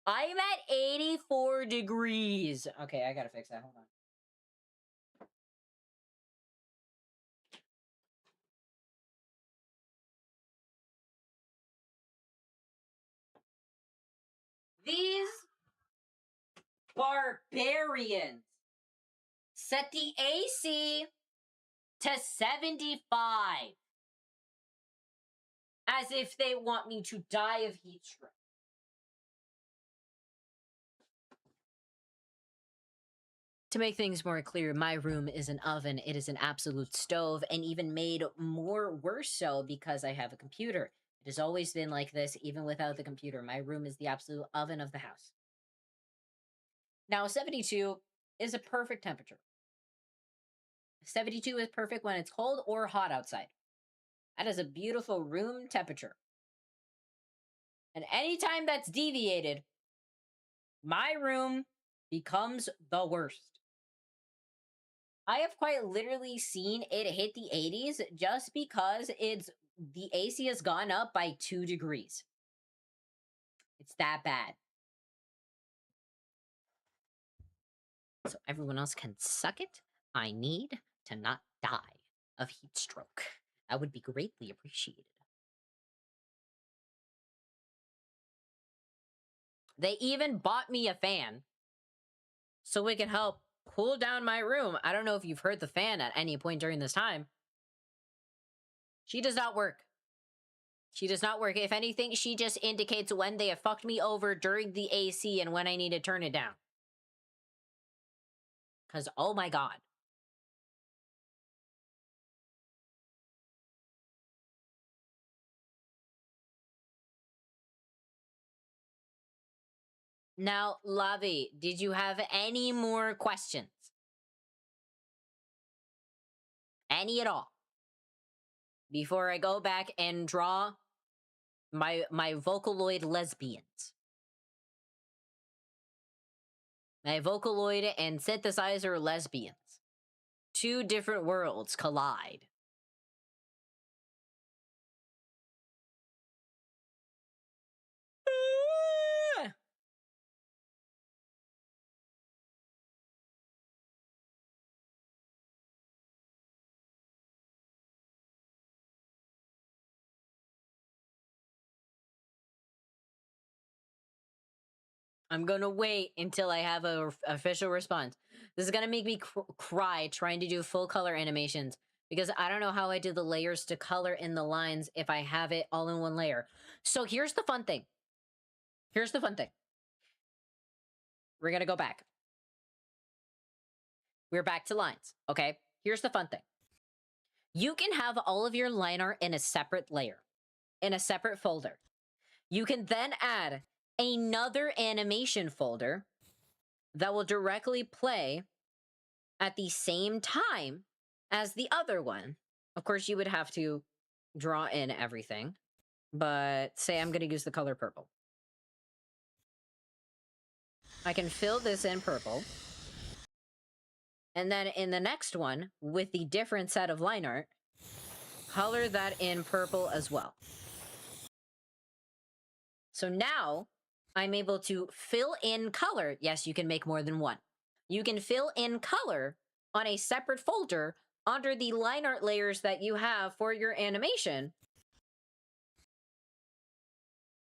I'm at 84 degrees. Okay, I gotta fix that. Hold on. These barbarians set the AC to 75 as if they want me to die of heat stroke. To make things more clear, my room is an oven. It is an absolute stove, and even made more worse so because I have a computer. It has always been like this, even without the computer. My room is the absolute oven of the house. Now, 72 is a perfect temperature. 72 is perfect when it's cold or hot outside. That is a beautiful room temperature. And anytime that's deviated, my room becomes the worst. I have quite literally seen it hit the 80s just because the AC has gone up by 2 degrees. It's that bad. So everyone else can suck it. I need to not die of heat stroke. That would be greatly appreciated. They even bought me a fan so it can help cool down my room. I don't know if you've heard the fan at any point during this time. She does not work. She does not work. If anything, she just indicates when they have fucked me over during the AC and when I need to turn it down. Because, oh my god. Now, Lavi, did you have any more questions? Any at all? Before I go back and draw my Vocaloid lesbians. My Vocaloid and synthesizer lesbians. 2 different worlds collide. I'm gonna wait until I have a official response. This is gonna make me cry trying to do full color animations because I don't know how I do the layers to color in the lines if I have it all in one layer. So here's the fun thing. Here's the fun thing. We're gonna go back. We're back to lines, okay? Here's the fun thing. You can have all of your line art in a separate layer, in a separate folder. You can then add another animation folder that will directly play at the same time as the other one. Of course, you would have to draw in everything, but say I'm going to use the color purple. I can fill this in purple. And then in the next one, with the different set of line art, color that in purple as well. So now I'm able to fill in color. Yes, you can make more than one. You can fill in color on a separate folder under the line art layers that you have for your animation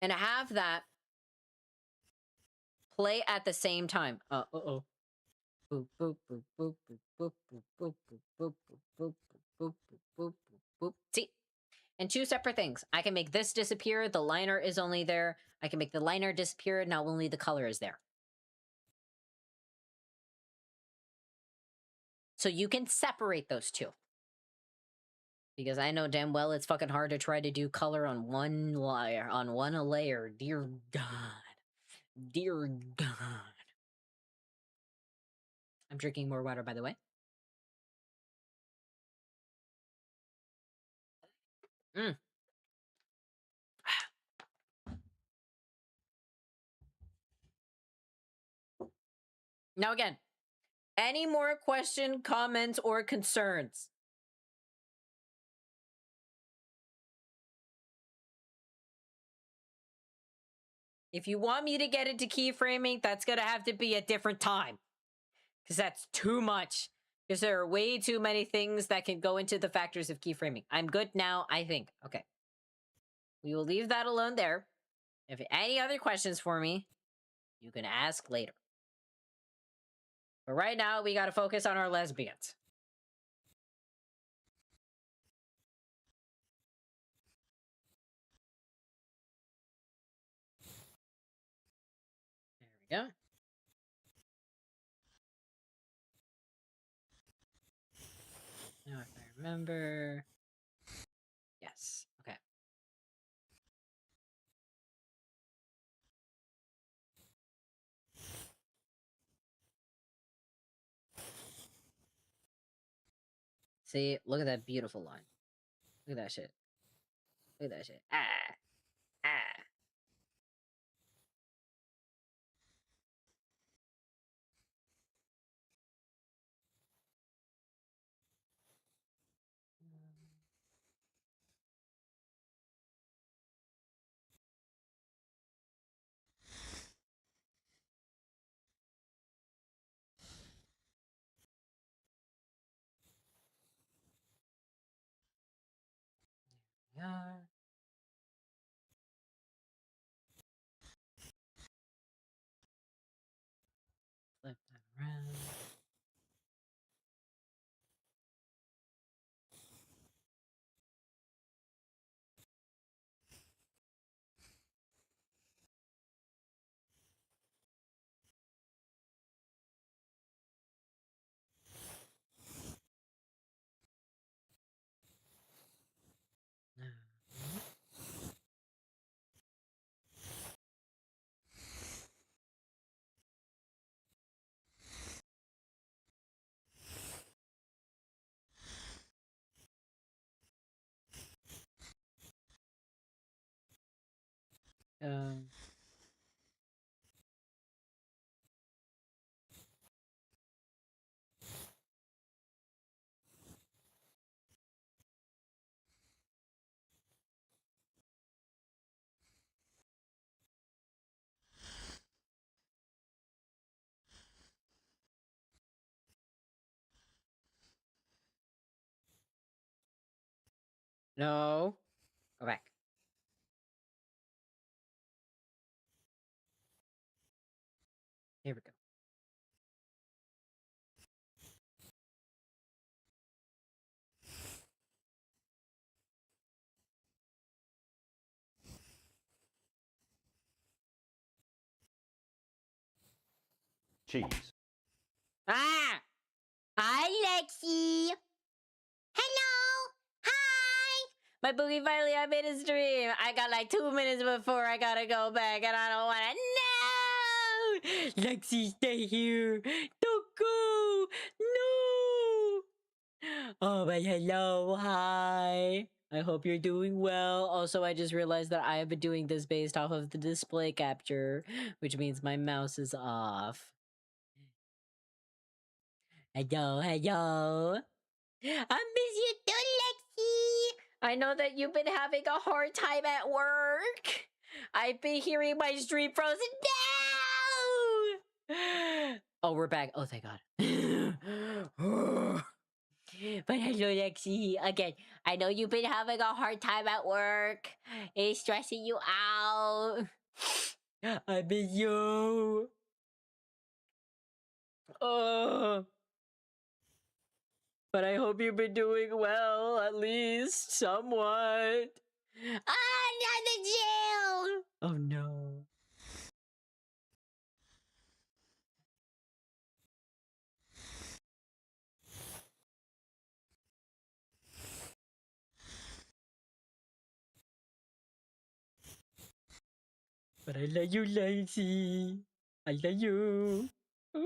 and have that play at the same time. Uh-oh. Boop, boop, boop, boop, boop, boop, boop, boop, boop, boop, boop, boop, boop, boop, boop. See? And two separate things. I can make this disappear. The liner is only there. I can make the liner disappear. Now only the color is there. So you can separate those two. Because I know damn well it's fucking hard to try to do color on one layer. Dear God. Dear God. I'm drinking more water, by the way. Mm. Now again, any more question, comments, or concerns? If you want me to get into keyframing, that's gonna have to be a different time. Because that's too much. Because there are way too many things that can go into the factors of keyframing. I'm good now, I think. Okay. We will leave that alone there. If any other questions for me, you can ask later. But right now, we gotta focus on our lesbians. There we go. Now, if I remember... Yes. Okay. See, look at that beautiful line. Look at that shit. Look at that shit. Ah. Ah. Yeah. Flip that around. Um, no. Go back. cheese, Ah! Hi, Lexi! Hello! Hi! My boogie finally I made a stream. I got like 2 minutes before I gotta go back and I don't wanna. No! Lexi, stay here! Don't go! No! Oh, but hello, hi. I hope you're doing well. Also, I just realized that I have been doing this based off of the display capture, which means my mouse is off. Hello, hello. I miss you too, Lexi. I know that you've been having a hard time at work. I've been hearing my stream frozen. No! Oh, we're back. Oh, thank God. But hello, Lexi. Again, I know you've been having a hard time at work. It's stressing you out. I miss you. Oh. But I hope you've been doing well, at least somewhat. Ah, not the jail! Oh no. But I love you, Lacey. I love you. Hmm.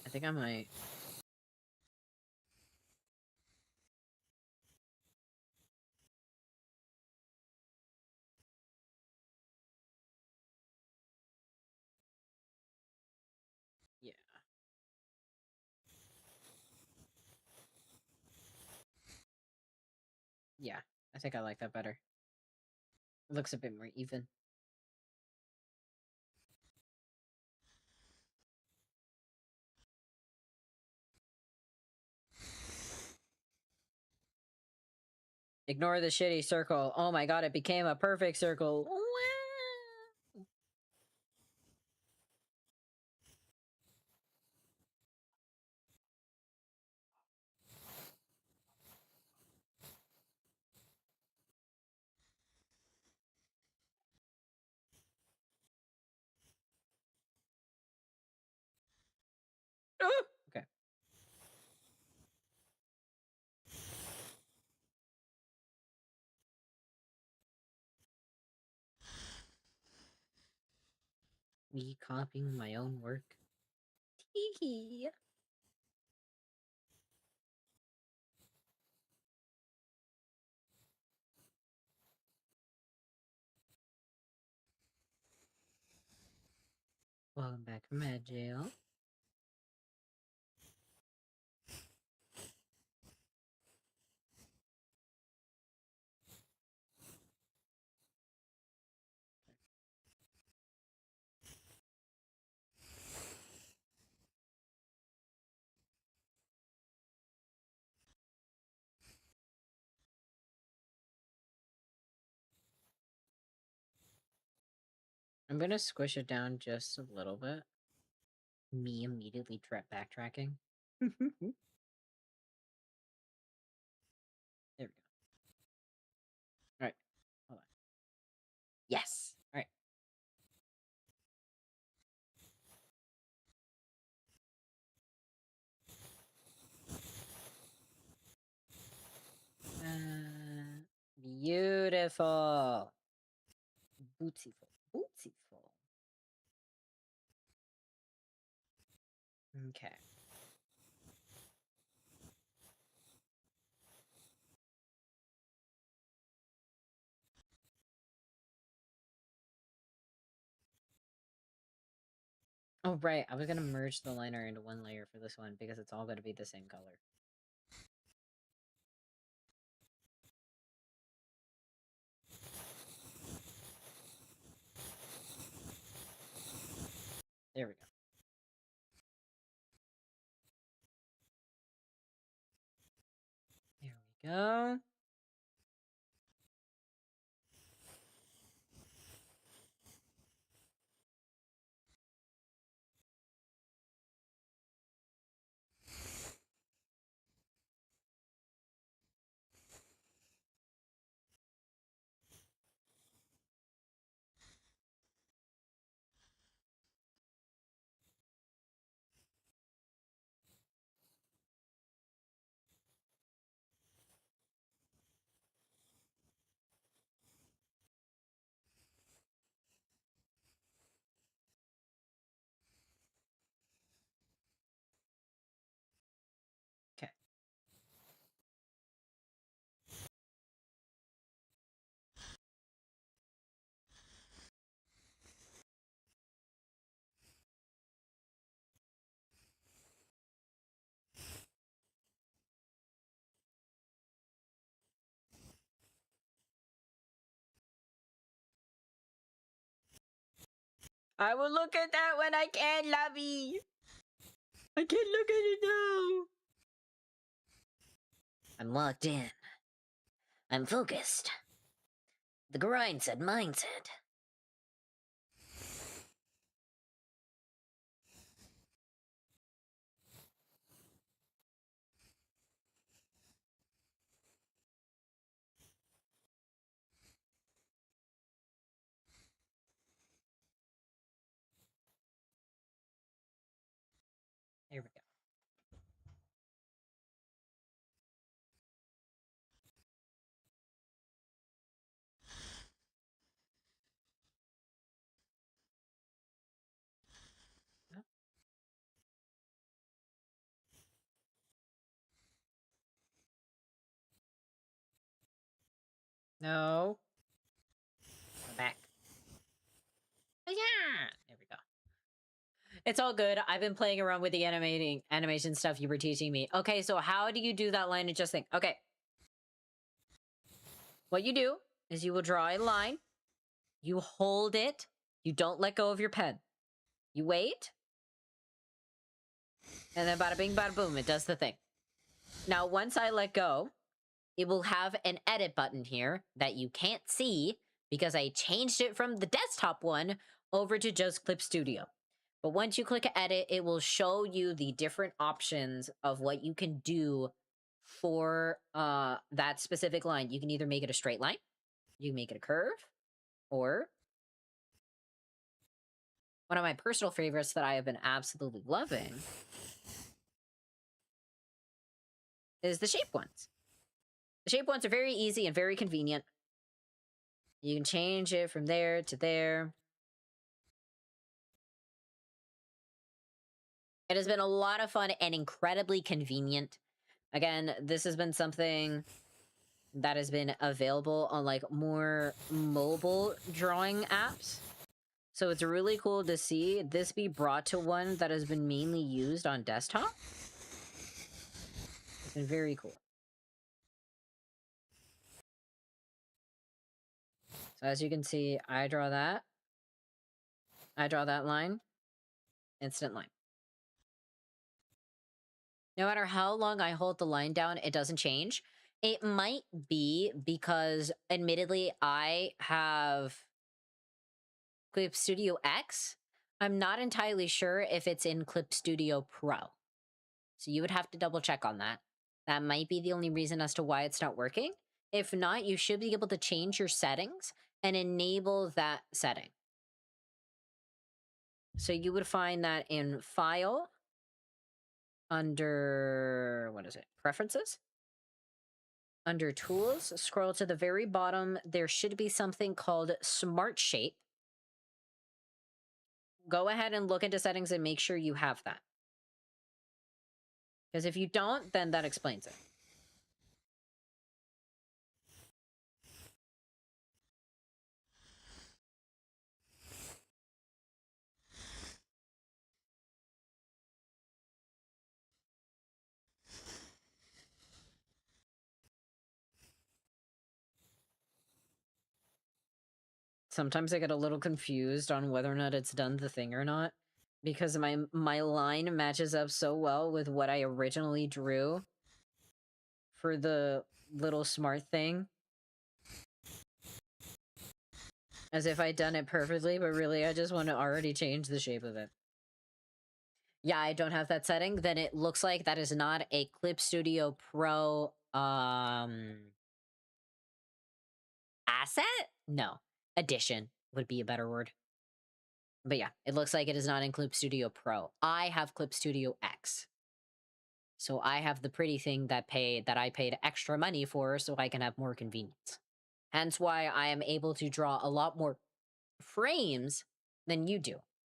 I think I might. Yeah. Yeah. I think I like that better. It looks a bit more even. Ignore the shitty circle. Oh my god, it became a perfect circle. Okay. Me copying my own work. Tee. Welcome back from Mad Jail. I'm gonna squish it down just a little bit. Me immediately backtracking. There we go. Alright. Hold on. Yes! Alright. Beautiful. Beautiful. Beautiful. Okay. Oh, right. I was gonna merge the liner into one layer for this one because it's all gonna be the same color. There we go. There we go. I will look at that when I can, lovey. I can't look at it now. I'm locked in. I'm focused. The grind said mindset. There we go. No. Go back. Oh, yeah. There we go. It's all good. I've been playing around with the animation stuff you were teaching me. Okay, so how do you do that line adjusting? Okay. What you do is you will draw a line. You hold it. You don't let go of your pen. You wait. And then bada bing, bada boom, it does the thing. Now, once I let go, it will have an edit button here that you can't see because I changed it from the desktop one over to just Clip Studio. But once you click edit, it will show you the different options of what you can do for that specific line. You can either make it a straight line, you can make it a curve, or one of my personal favorites that I have been absolutely loving is the shape ones. The shape ones are very easy and very convenient. You can change it from there to there. It has been a lot of fun and incredibly convenient. Again, this has been something that has been available on like more mobile drawing apps. So it's really cool to see this be brought to one that has been mainly used on desktop. It's been very cool. So as you can see, I draw that line, instant line. No matter how long I hold the line down, it doesn't change. It might be because, admittedly, I have Clip Studio X. I'm not entirely sure if it's in Clip Studio Pro. So you would have to double check on that. That might be the only reason as to why it's not working. If not, you should be able to change your settings and enable that setting. So you would find that in File, under, what is it, Preferences? Under Tools, scroll to the very bottom. There should be something called Smart Shape. Go ahead and look into settings and make sure you have that. Because if you don't, then that explains it. Sometimes I get a little confused on whether or not it's done the thing or not, because my line matches up so well with what I originally drew for the little smart thing. As if I'd done it perfectly, but really I just want to already change the shape of it. Yeah, I don't have that setting. Then it looks like that is not a Clip Studio Pro asset? No. Addition would be a better word. But yeah, it looks like it is not in Clip Studio Pro. I have Clip Studio X. So I have the pretty thing that I paid extra money for so I can have more convenience. Hence why I am able to draw a lot more frames than you do.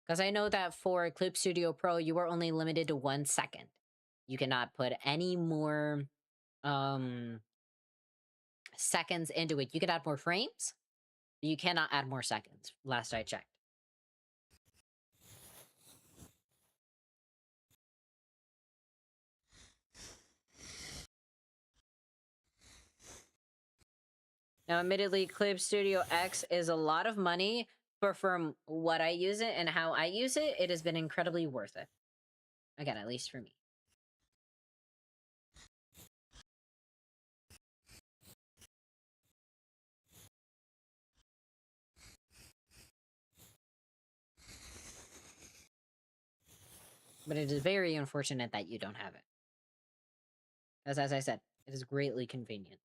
Because I know that for Clip Studio Pro, you are only limited to 1 second. You cannot put any more seconds into it. You can add more frames, but you cannot add more seconds, last I checked. Now, admittedly, Clip Studio X is a lot of money, but from what I use it and how I use it, it has been incredibly worth it. Again, at least for me. But it is very unfortunate that you don't have it. As I said, it is greatly convenient.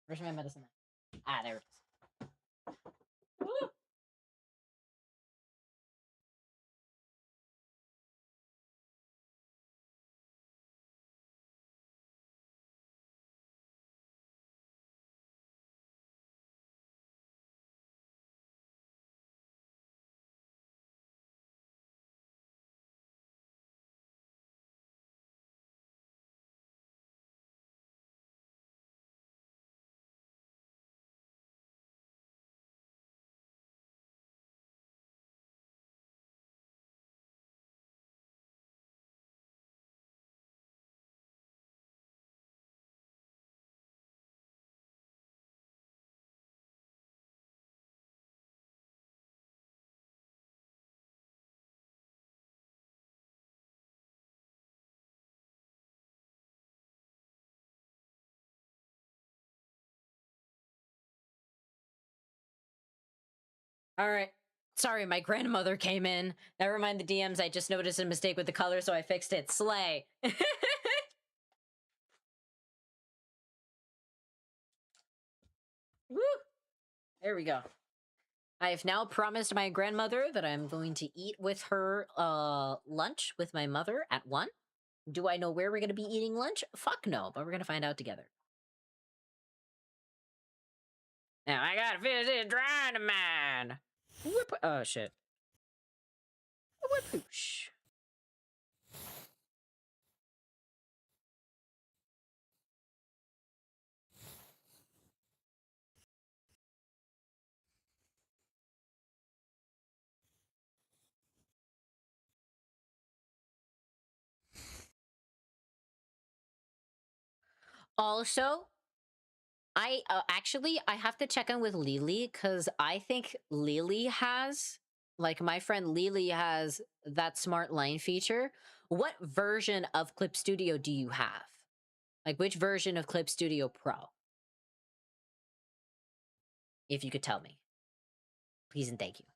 Where's my medicine? Ah, there it is. Woo! All right. Sorry, my grandmother came in. Never mind the DMs. I just noticed a mistake with the color, so I fixed it. Slay. Woo! There we go. I have now promised my grandmother that I'm going to eat with her lunch with my mother at 1. Do I know where we're going to be eating lunch? Fuck no, but we're going to find out together. Now, I gotta finish this drawing, man. Whoop. Oh, shit. Whoopoosh. Also, I actually I have to check in with Lily because I think Lily has, like, my friend Lily has that smart line feature. What version of Clip Studio do you have? Like, which version of Clip Studio Pro? If you could tell me, please and thank you.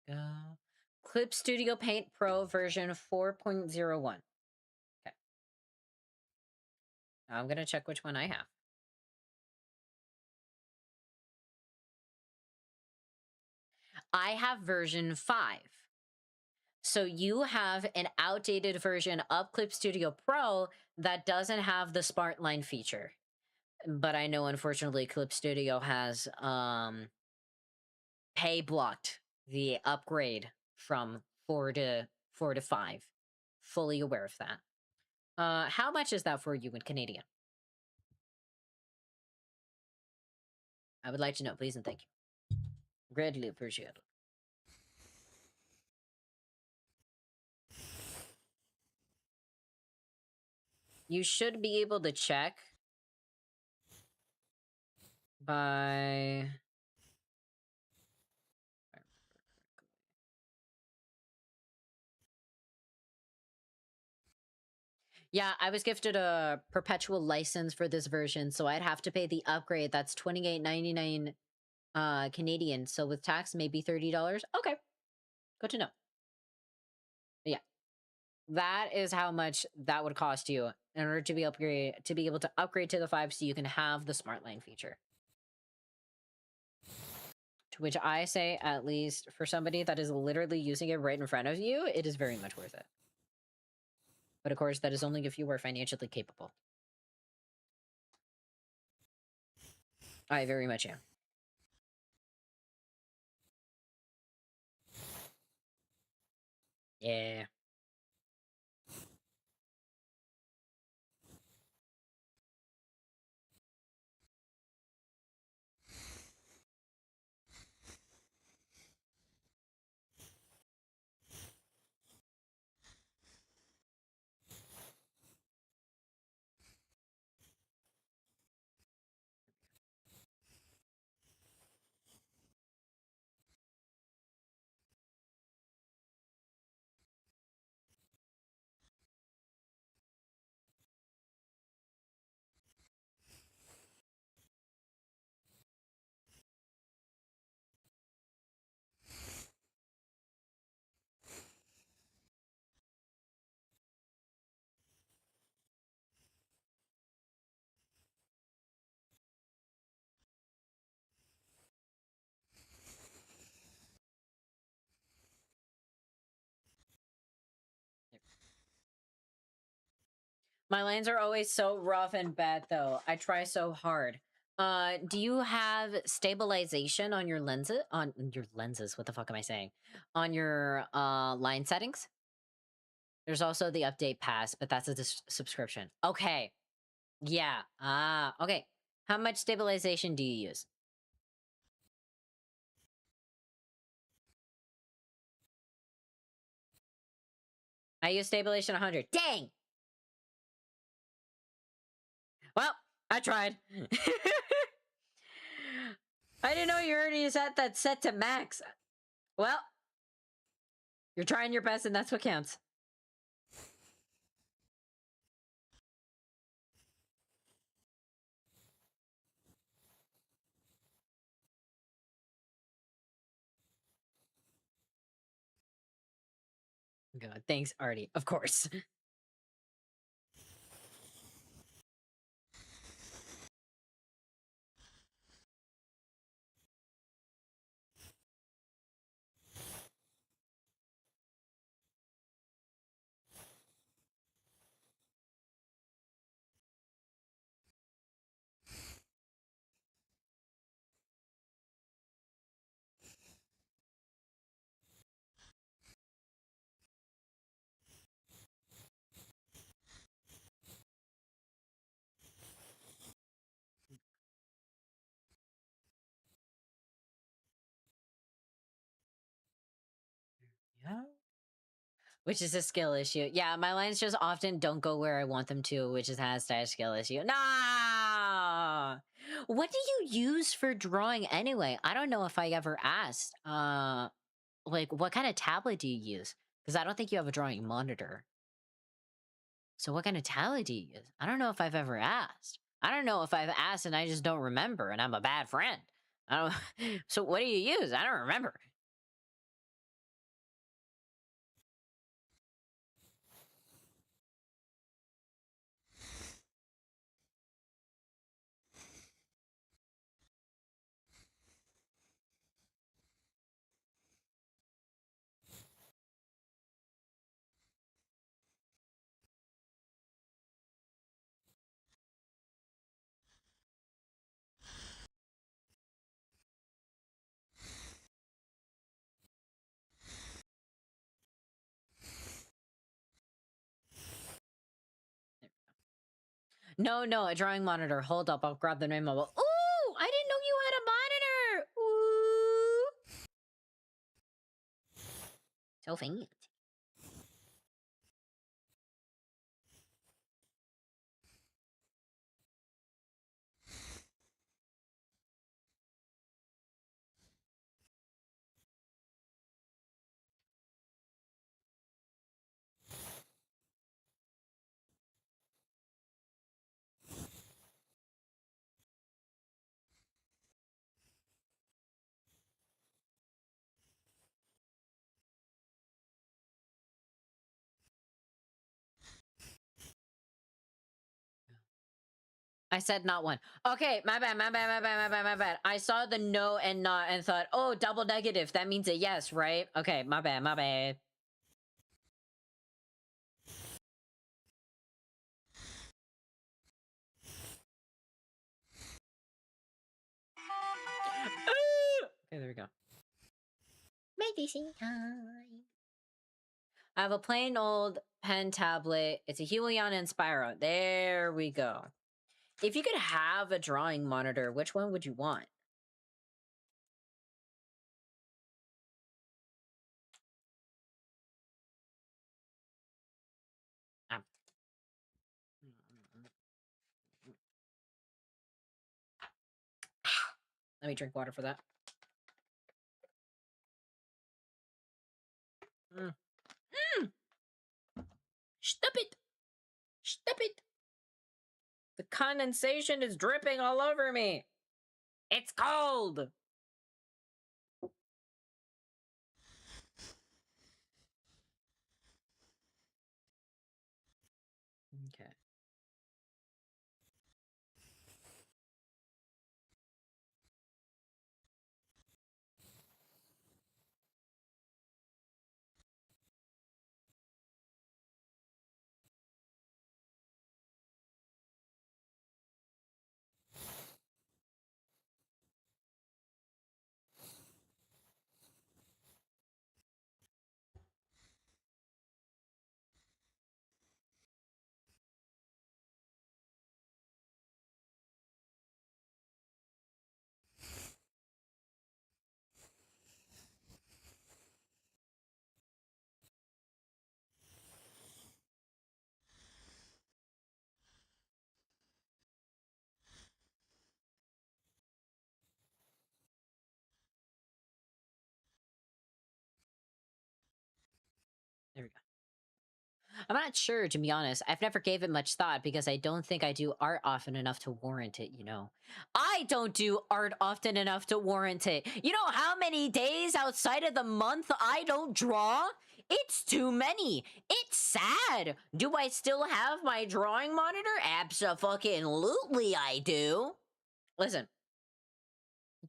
There we go. Clip Studio Paint Pro version 4.01. Okay. I'm gonna check which one I have. I have version 5. So you have an outdated version of Clip Studio Pro that doesn't have the smart line feature. But I know, unfortunately, Clip Studio has pay blocked the upgrade from 4 to 5. Fully aware of that. How much is that for you in Canadian? I would like to know, please and thank you. Greatly appreciate it. You should be able to check by... Yeah, I was gifted a perpetual license for this version, so I'd have to pay the upgrade. That's 28.99 Canadian. So with tax, maybe $30. Okay, good to know. But yeah, that is how much that would cost you in order to be able to upgrade to the 5 so you can have the smart line feature. To which I say, at least for somebody that is literally using it right in front of you, it is very much worth it. But of course, that is only if you are financially capable. I very much am. Yeah. My lines are always so rough and bad, though. I try so hard. Do you have stabilization on your lenses? On your lenses? What the fuck am I saying? On your line settings? There's also the update pass, but that's a subscription. Okay. Yeah. Ah. Okay. How much stabilization do you use? I use stabilization 100. Dang. Well, I tried. I didn't know you already set that set to max. Well, you're trying your best, and that's what counts. God, thanks, Artie. Of course. Yeah. Which is a skill issue. Yeah, my lines just often don't go where I want them to, which is a hashtag skill issue. Nah. What do you use for drawing anyway? I don't know if I ever asked. Like what kind of tablet do you use? Because I don't think you have a drawing monitor. So what kind of tablet do you use? I don't know if I've ever asked. I don't know if I've asked and I just don't remember and I'm a bad friend. I don't So what do you use? I don't remember. No, no, a drawing monitor. Hold up, I'll grab the name of it. Ooh, I didn't know you had a monitor. Ooh, so fancy. I said not one. Okay, my bad, my bad, my bad, my bad, my bad. I saw the no and not and thought, oh, double negative. That means a yes, right? Okay, my bad, my bad. Okay, there we go. Medicine time. I have a plain old pen tablet. It's a Helion and Spyro. There we go. If you could have a drawing monitor, which one would you want? Um, Let me drink water for that. Mm. Mm. Stop it! Stop it! The condensation is dripping all over me. It's cold. Okay. There we go. I'm not sure, to be honest. I've never gave it much thought because I don't think I do art often enough to warrant it, you know. I don't do art often enough to warrant it. You know how many days outside of the month I don't draw? It's too many. It's sad. Do I still have my drawing monitor? Abso-fucking-lutely I do. Listen,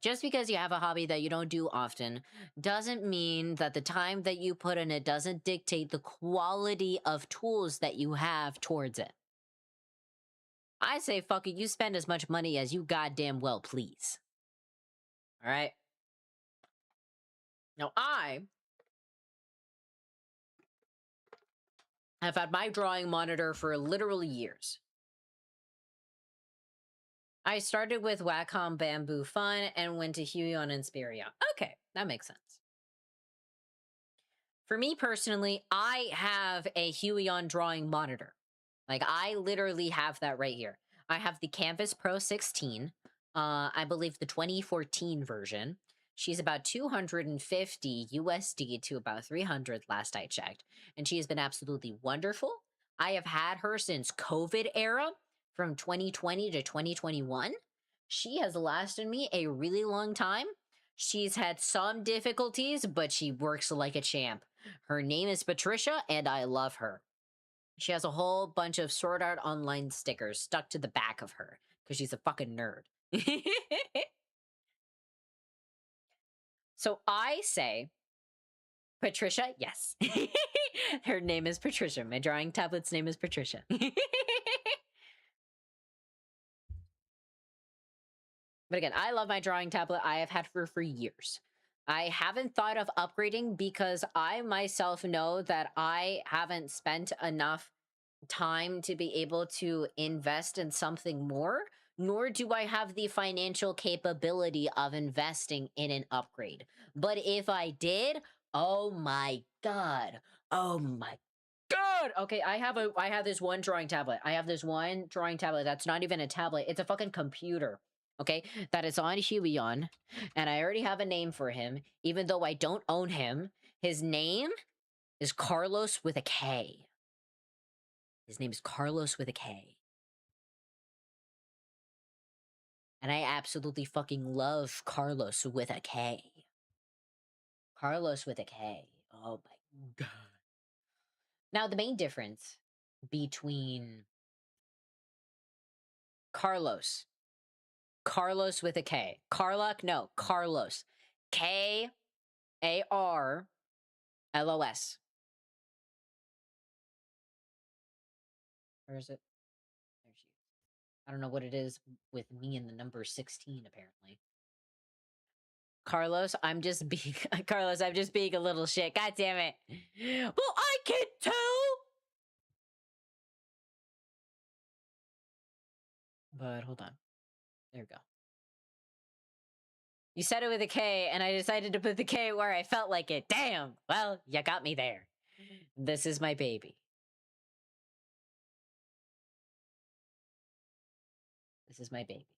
just because you have a hobby that you don't do often doesn't mean that the time that you put in it doesn't dictate the quality of tools that you have towards it. I say, fuck it, you spend as much money as you goddamn well please. All right? Now, I have had my drawing monitor for literal years. I started with Wacom Bamboo Fun and went to Huey on Inspiria. Okay, that makes sense. For me personally, I have a Huion drawing monitor. Like, I literally have that right here. I have the Canvas Pro 16. I believe the 2014 version. She's about 250 USD to about 300 last I checked. And she has been absolutely wonderful. I have had her since COVID era from 2020 to 2021. She has lasted me a really long time. She's had some difficulties, but she works like a champ. Her name is Patricia, and I love her. She has a whole bunch of Sword Art Online stickers stuck to the back of her because she's a fucking nerd. So I say, Patricia, yes. Her name is Patricia. My drawing tablet's name is Patricia. But again, I love my drawing tablet. I have had for years. I haven't thought of upgrading because I myself know that I haven't spent enough time to be able to invest in something more, nor do I have the financial capability of investing in an upgrade. But if I did, oh my god. Oh my god. Okay, I have this one drawing tablet. I have this one drawing tablet that's not even a tablet. It's a fucking computer. Okay, that is on Huion, and I already have a name for him, even though I don't own him. His name is Carlos with a K. His name is Carlos with a K. And I absolutely fucking love Carlos with a K. Carlos with a K. Oh my god. Now, the main difference between Carlos. Carlos with a K. Carlock? No, Carlos. Karlos. Where is it? There she is. I don't know what it is with me and the number 16, apparently. Carlos, I'm just being Carlos, I'm just being a little shit. God damn it. Well, I can too. But hold on. There we go. You said it with a K, and I decided to put the K where I felt like it. Damn. Well, you got me there. This is my baby. This is my baby.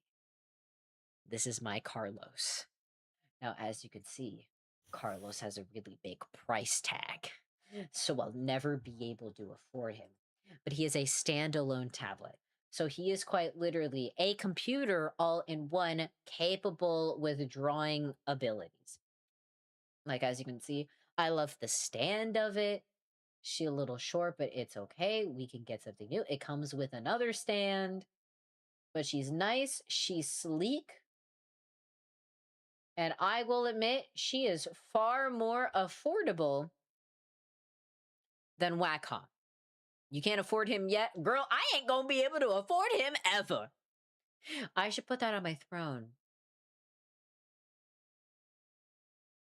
This is my Carlos. Now, as you can see, Carlos has a really big price tag, so I'll never be able to afford him. But he is a standalone tablet. So he is quite literally a computer all in one, capable with drawing abilities. Like, as you can see, I love the stand of it. She a little short, but it's okay. We can get something new. It comes with another stand, but she's nice. She's sleek. And I will admit, she is far more affordable than Wacom. You can't afford him yet? Girl, I ain't gonna be able to afford him ever. I should put that on my throne.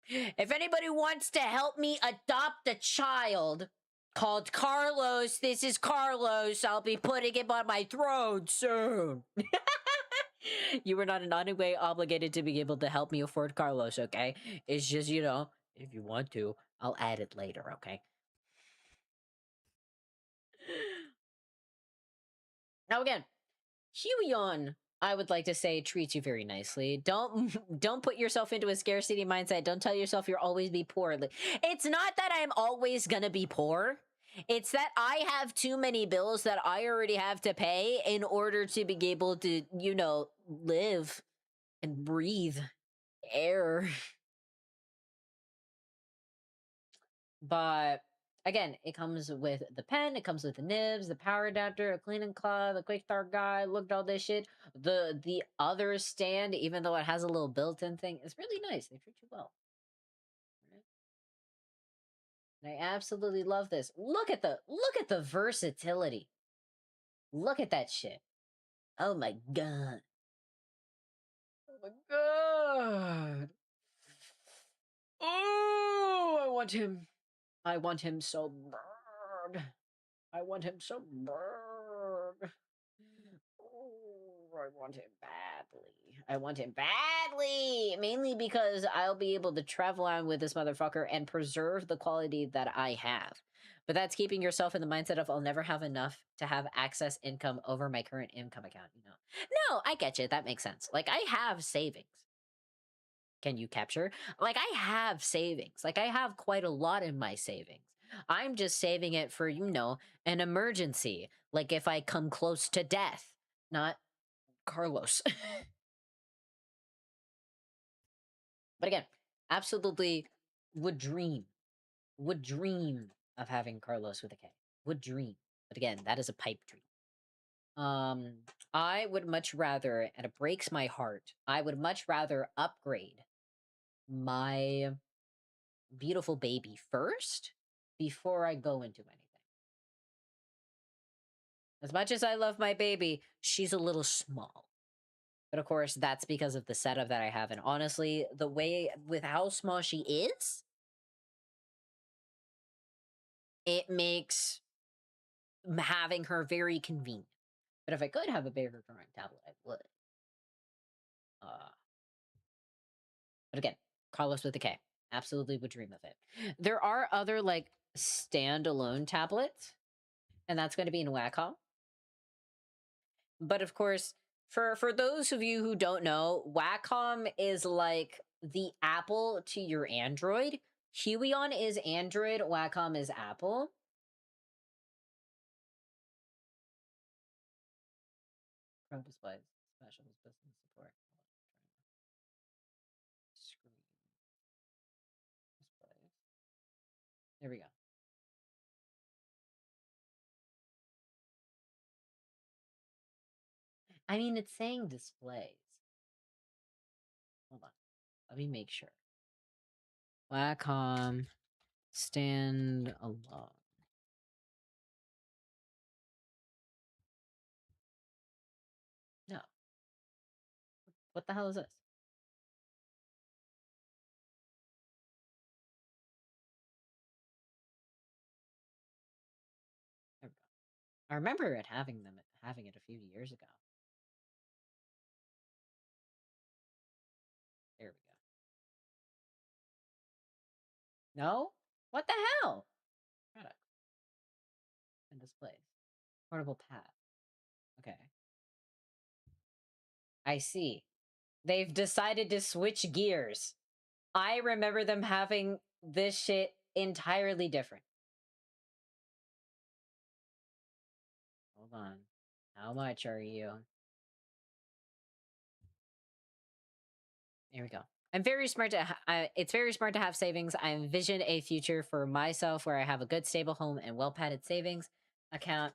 If anybody wants to help me adopt a child called Carlos, this is Carlos. I'll be putting him on my throne soon. You are not in any way obligated to be able to help me afford Carlos, okay? It's just, if you want to, I'll add it later, okay? Now again, Huion, I would like to say, treats you very nicely. Don't put yourself into a scarcity mindset. Don't tell yourself you'll always be poor. It's not that I'm always gonna be poor. It's that I have too many bills that I already have to pay in order to be able to, live and breathe air. But again, it comes with the pen, it comes with the nibs, the power adapter, a cleaning cloth, a quick start guide. Looked all this shit. The other stand, even though it has a little built-in thing, is really nice. They treat you well. And I absolutely love this. Look at the versatility. Look at that shit. Oh my god. Oh my god. Oh, I want him. I want him so bad. I want him so bad. Oh, I want him badly. I want him badly. Mainly because I'll be able to travel on with this motherfucker and preserve the quality that I have. But that's keeping yourself in the mindset of I'll never have enough to have access income over my current income account. No, I get you. That makes sense. Like, I have savings. Can you capture? Like, I have savings. Like, I have quite a lot in my savings. I'm just saving it for, an emergency. Like, if I come close to death, not Carlos. But again, absolutely would dream of having Carlos with a K. Would dream. But again, that is a pipe dream. I would much rather, and it breaks my heart, I would much rather upgrade my beautiful baby first before I go into anything. As much as I love my baby, she's a little small. But of course, that's because of the setup that I have. And honestly, the way with how small she is, it makes having her very convenient. But if I could have a bigger drawing tablet, I would. Uh, but again, Carlos with a K. Absolutely would dream of it. There are other standalone tablets, and that's going to be in Wacom. But of course, for those of you who don't know, Wacom is like the Apple to your Android. Huion is Android, Wacom is Apple. Chrome displays, special business support. Screen displays. There we go. I mean, it's saying displays. Hold on. Let me make sure. Wacom stand alone. No. What the hell is this? There we go. I remember having it a few years ago. There we go. No? What the hell? Product and displays. Portable pad. Okay. I see. They've decided to switch gears. I remember them having this shit entirely different. Hold on. How much are you? Here we go. I'm very smart to. It's very smart to have savings. I envision a future for myself where I have a good, stable home and well padded savings account.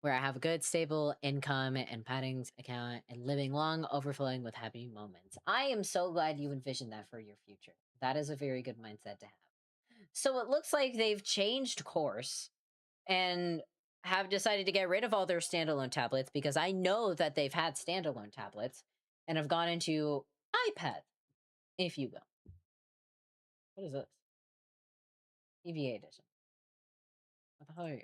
Where I have a good, stable income and paddings account and living long, overflowing with happy moments. I am so glad you envisioned that for your future. That is a very good mindset to have. So it looks like they've changed course and have decided to get rid of all their standalone tablets because I know that they've had standalone tablets and have gone into iPad, if you will. What is this? EVA edition. What the hell are you?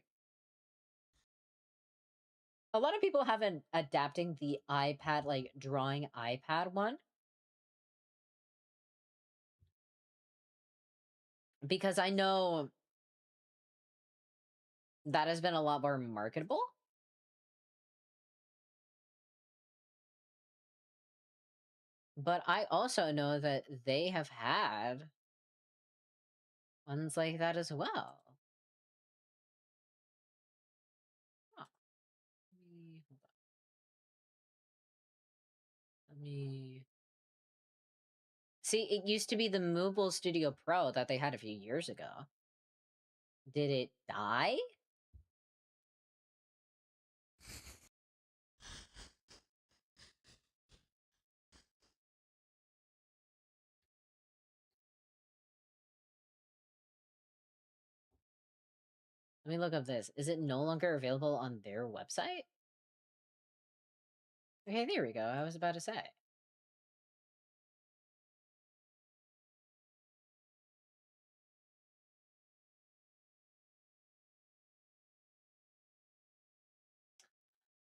A lot of people have been adapting the iPad, like drawing iPad one. Because I know that has been a lot more marketable. But I also know that they have had ones like that as well. Huh. Hold on. Let me see. It used to be the Mobile Studio Pro that they had a few years ago. Did it die? Let me look up this. Is it no longer available on their website? Okay, there we go. I was about to say.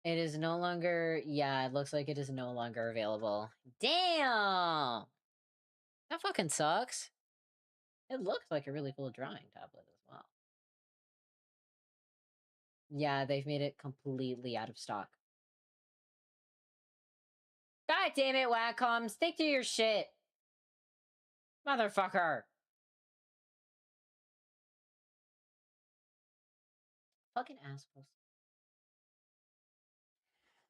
It is no longer, yeah, it looks like it is no longer available. Damn! That fucking sucks. It looks like a really cool drawing tablet as well. Yeah, they've made it completely out of stock. God damn it, Wacom. Stick to your shit. Motherfucker. Fucking assholes.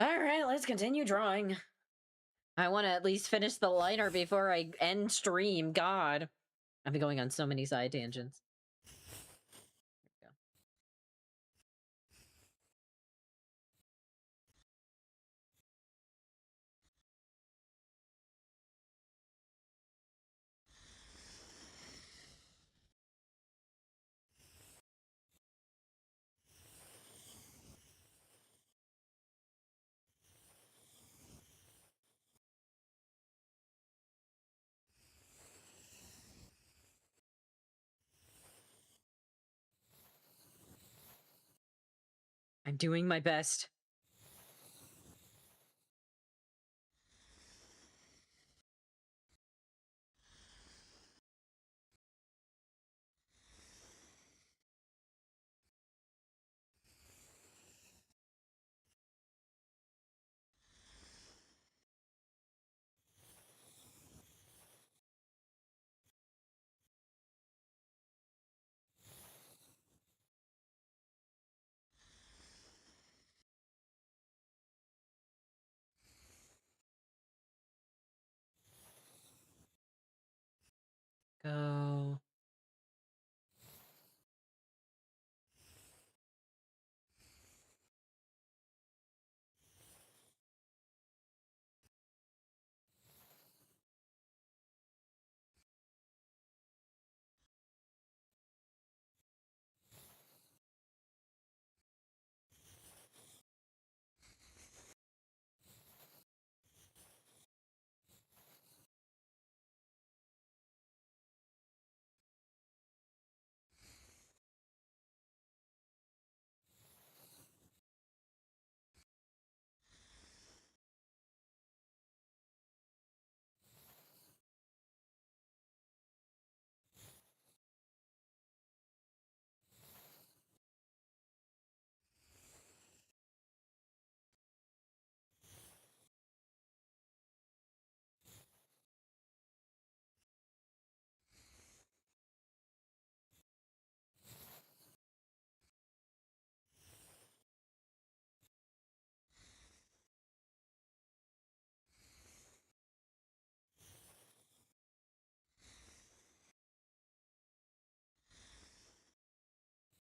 Alright, let's continue drawing. I want to at least finish the liner before I end stream. God. I've been going on so many side tangents. There we go. I'm doing my best.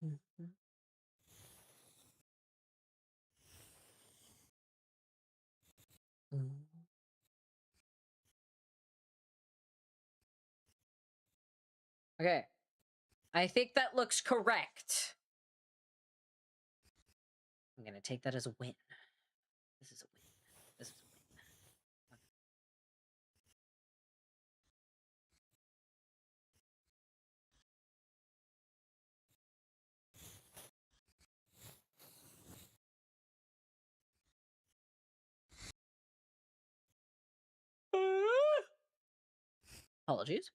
Mhm. Mhm. Okay. I think that looks correct. I'm gonna take that as a win. This is a win. This is a win. Apologies.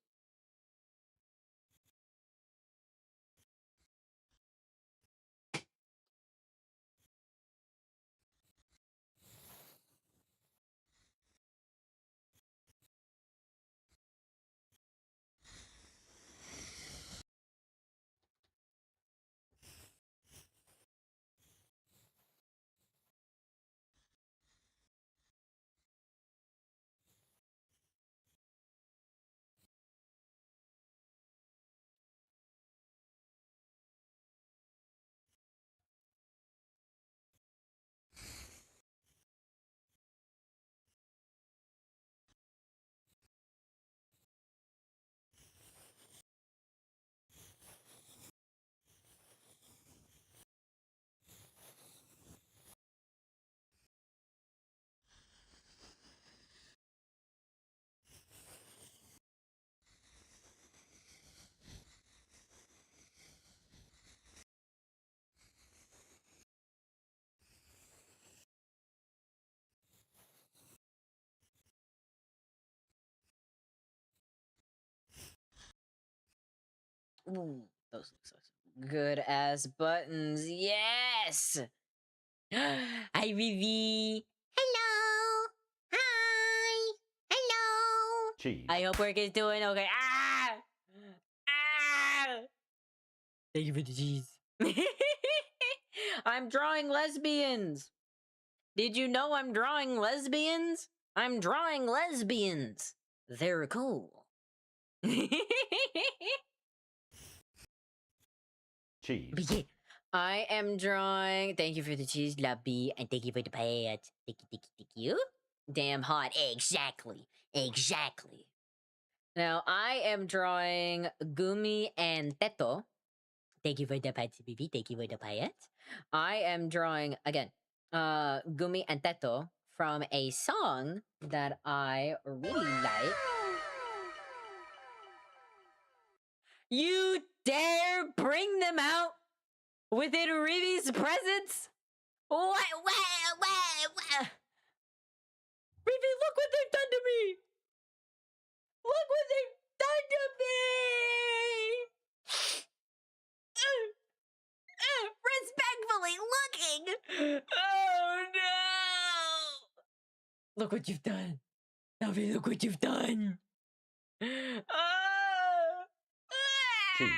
Ooh, those look so good as buttons. Yes. Hi, Vivi. Hello. Hi. Hello. Cheese. I hope work is doing okay. Ah. Ah. Thank you for the cheese. I'm drawing lesbians. Did you know I'm drawing lesbians? I'm drawing lesbians. They're cool. Cheese. But yeah, I am drawing. Thank you for the cheese, lobby, and thank you for the pet. Thank you. Damn hot. Exactly. Exactly. Now I am drawing Gumi and Teto. Thank you for the pet, baby. Thank you for the pet. I am drawing again, Gumi and Teto from a song that I really like. You dare bring them out within Rivi's presence? What? Rivi, look what they've done to me! Look what they've done to me! Respectfully looking! Oh no! Look what you've done. Navi, look what you've done! Oh! Cheese.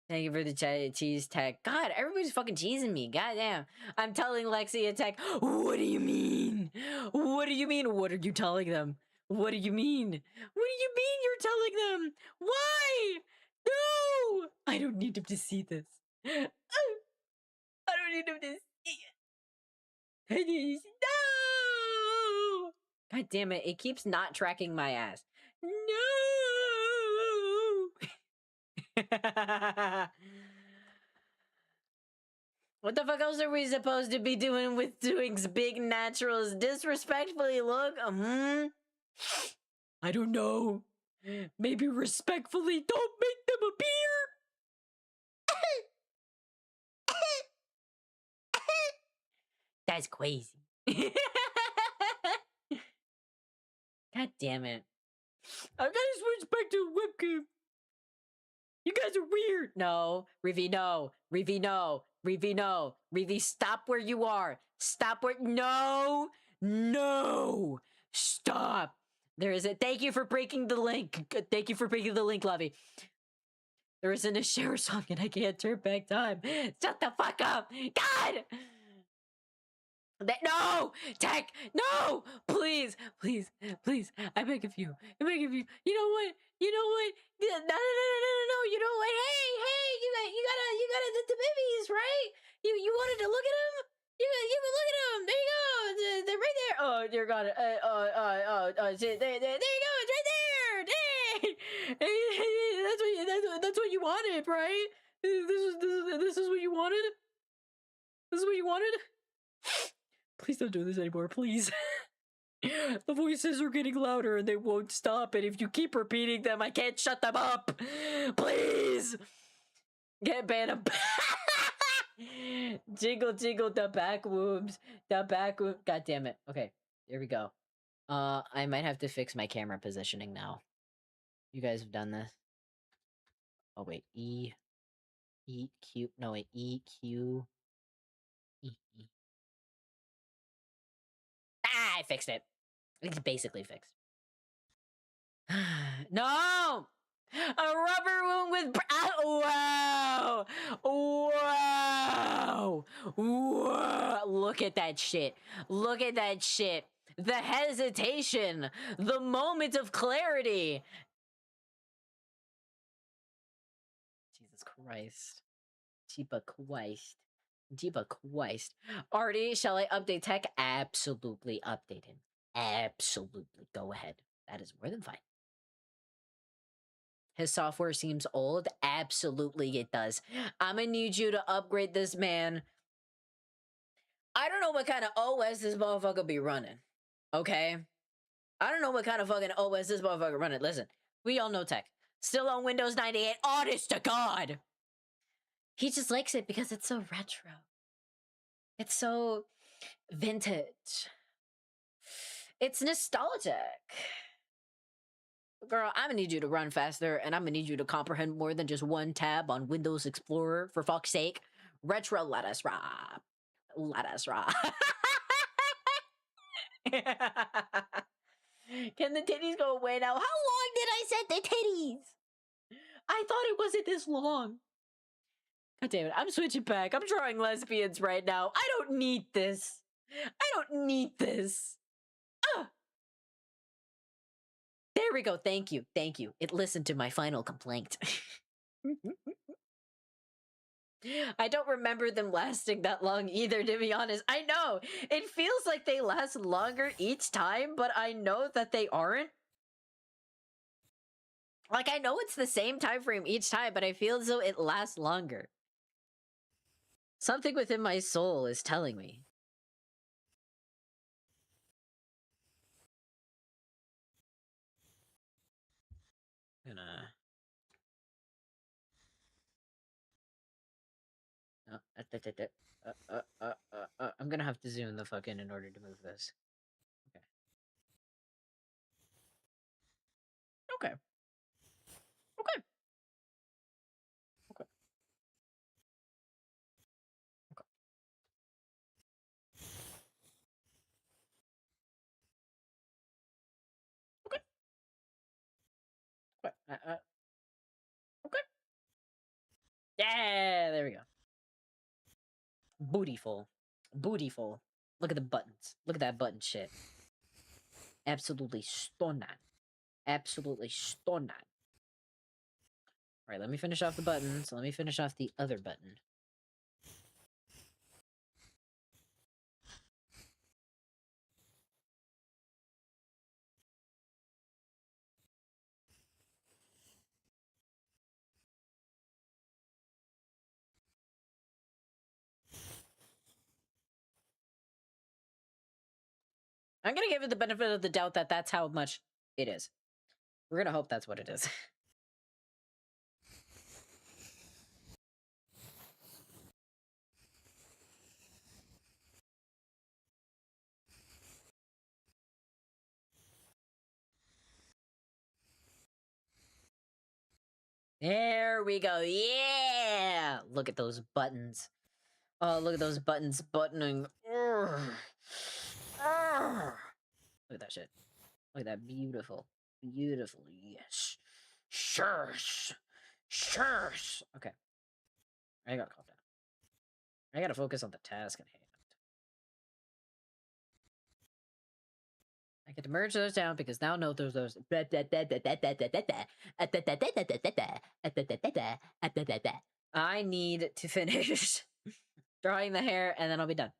Thank you for the cheese tech. God, everybody's fucking cheesing me. Goddamn. I'm telling Lexi and Tech, what do you mean? What do you mean? What are you telling them? What do you mean? What do you mean you're telling them? Why? No! I don't need them to see this. I don't need them to see it. No! God damn it. It keeps not tracking my ass. No! What the fuck else are we supposed to be doing with doing big naturals? Disrespectfully look? I don't know. Maybe respectfully don't make them appear. That's crazy. God damn it. I gotta switch back to webcam. You guys are weird. No, Rivi, no. Rivi, no. Rivi, no. Rivi, stop where you are. Stop where. No. No. Stop. There is a. Thank you for breaking the link. Thank you for breaking the link, Lovey. There isn't a share song and I can't turn back time. Shut the fuck up. God. No, Tech, no, please, please, please. I beg of you. I beg of you. You know what? You know what? No. You know what? Hey, you this, right? You wanted to look at him? You can look at him. There you go. They're right there. Oh dear God. There you go. It's right there. Dang. That's what you wanted, right? This is what you wanted. This is what you wanted. Please don't do this anymore, please. The voices are getting louder and they won't stop. And if you keep repeating them, I can't shut them up. Please. Get banned. Jiggle, jiggle, the back wombs. The back womb. God damn it. Okay, here we go. I might have to fix my camera positioning now. You guys have done this. Oh, wait. E, Q. No, wait. E, Q. E, E. Ah, I fixed it. It's basically fixed. No! A rubber wound with wow! Wow! Wow! Look at that shit. Look at that shit. The hesitation. The moment of clarity. Jesus Christ. Jeeba Christ. Jeeba Christ. Artie, shall I update tech? Absolutely update him. Absolutely. Go ahead. That is more than fine. His software seems old. Absolutely it does. I'm gonna need you to upgrade this man. I don't know what kind of OS this motherfucker be running. Okay? I don't know what kind of fucking OS this motherfucker running. Listen, we all know tech. Still on Windows 98. Honest to God! He just likes it because it's so retro. It's so vintage. It's nostalgic. Girl, I'm gonna need you to run faster, and I'm gonna need you to comprehend more than just one tab on Windows Explorer, for fuck's sake. Retro, let us rock. Let us rock. Can the titties go away now? How long did I set the titties? I thought it wasn't this long. God damn it, I'm switching back. I'm drawing lesbians right now. I don't need this. I don't need this. Ugh. There we go. Thank you. Thank you. It listened to my final complaint. I don't remember them lasting that long either, to be honest. I know. It feels like they last longer each time, but I know that they aren't. Like, I know it's the same time frame each time, but I feel as though it lasts longer. Something within my soul is telling me. I'm gonna have to zoom the fuck in order to move this. Okay. Okay. Okay. Okay. Okay. Okay. Yeah, there we go. Bootyful. Bootyful. Look at the buttons. Look at that button shit. Absolutely stunning. Absolutely stunning. Alright, let me finish off the buttons. Let me finish off the other button. I'm gonna give it the benefit of the doubt that that's how much it is. We're gonna hope that's what it is. There we go. Yeah! Look at those buttons. Oh, look at those buttons buttoning. Urgh. Urgh. Look at that shit. Look at that. Beautiful. Beautiful. Yes. Sure. Sure. Okay. I gotta calm down. I gotta focus on the task at hand. I get to merge those down because now no those. I need to finish drawing the hair, and then I'll be done.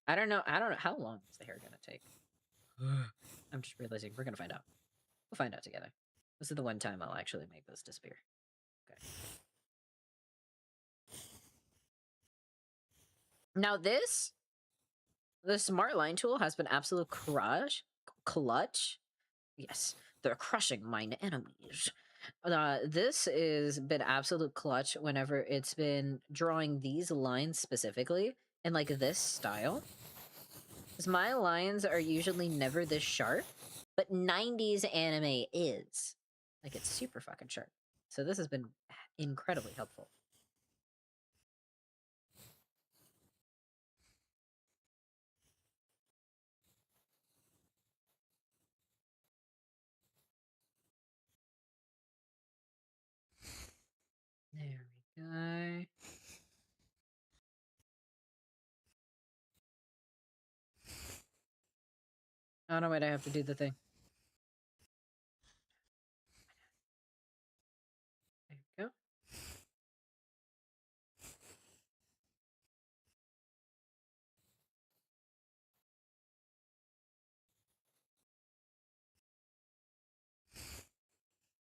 I don't know how long is the hair gonna take. I'm just realizing we're gonna find out. We'll find out together. This is the one time I'll actually make this disappear. Okay. Now the smart line tool has been absolute clutch. Yes, they're crushing mine enemies. This has been absolute clutch whenever it's been drawing these lines specifically in like this style. Because my lines are usually never this sharp, but 90s anime is. Like, it's super fucking sharp. So this has been incredibly helpful. There we go. Oh no, wait, I have to do the thing. There we go.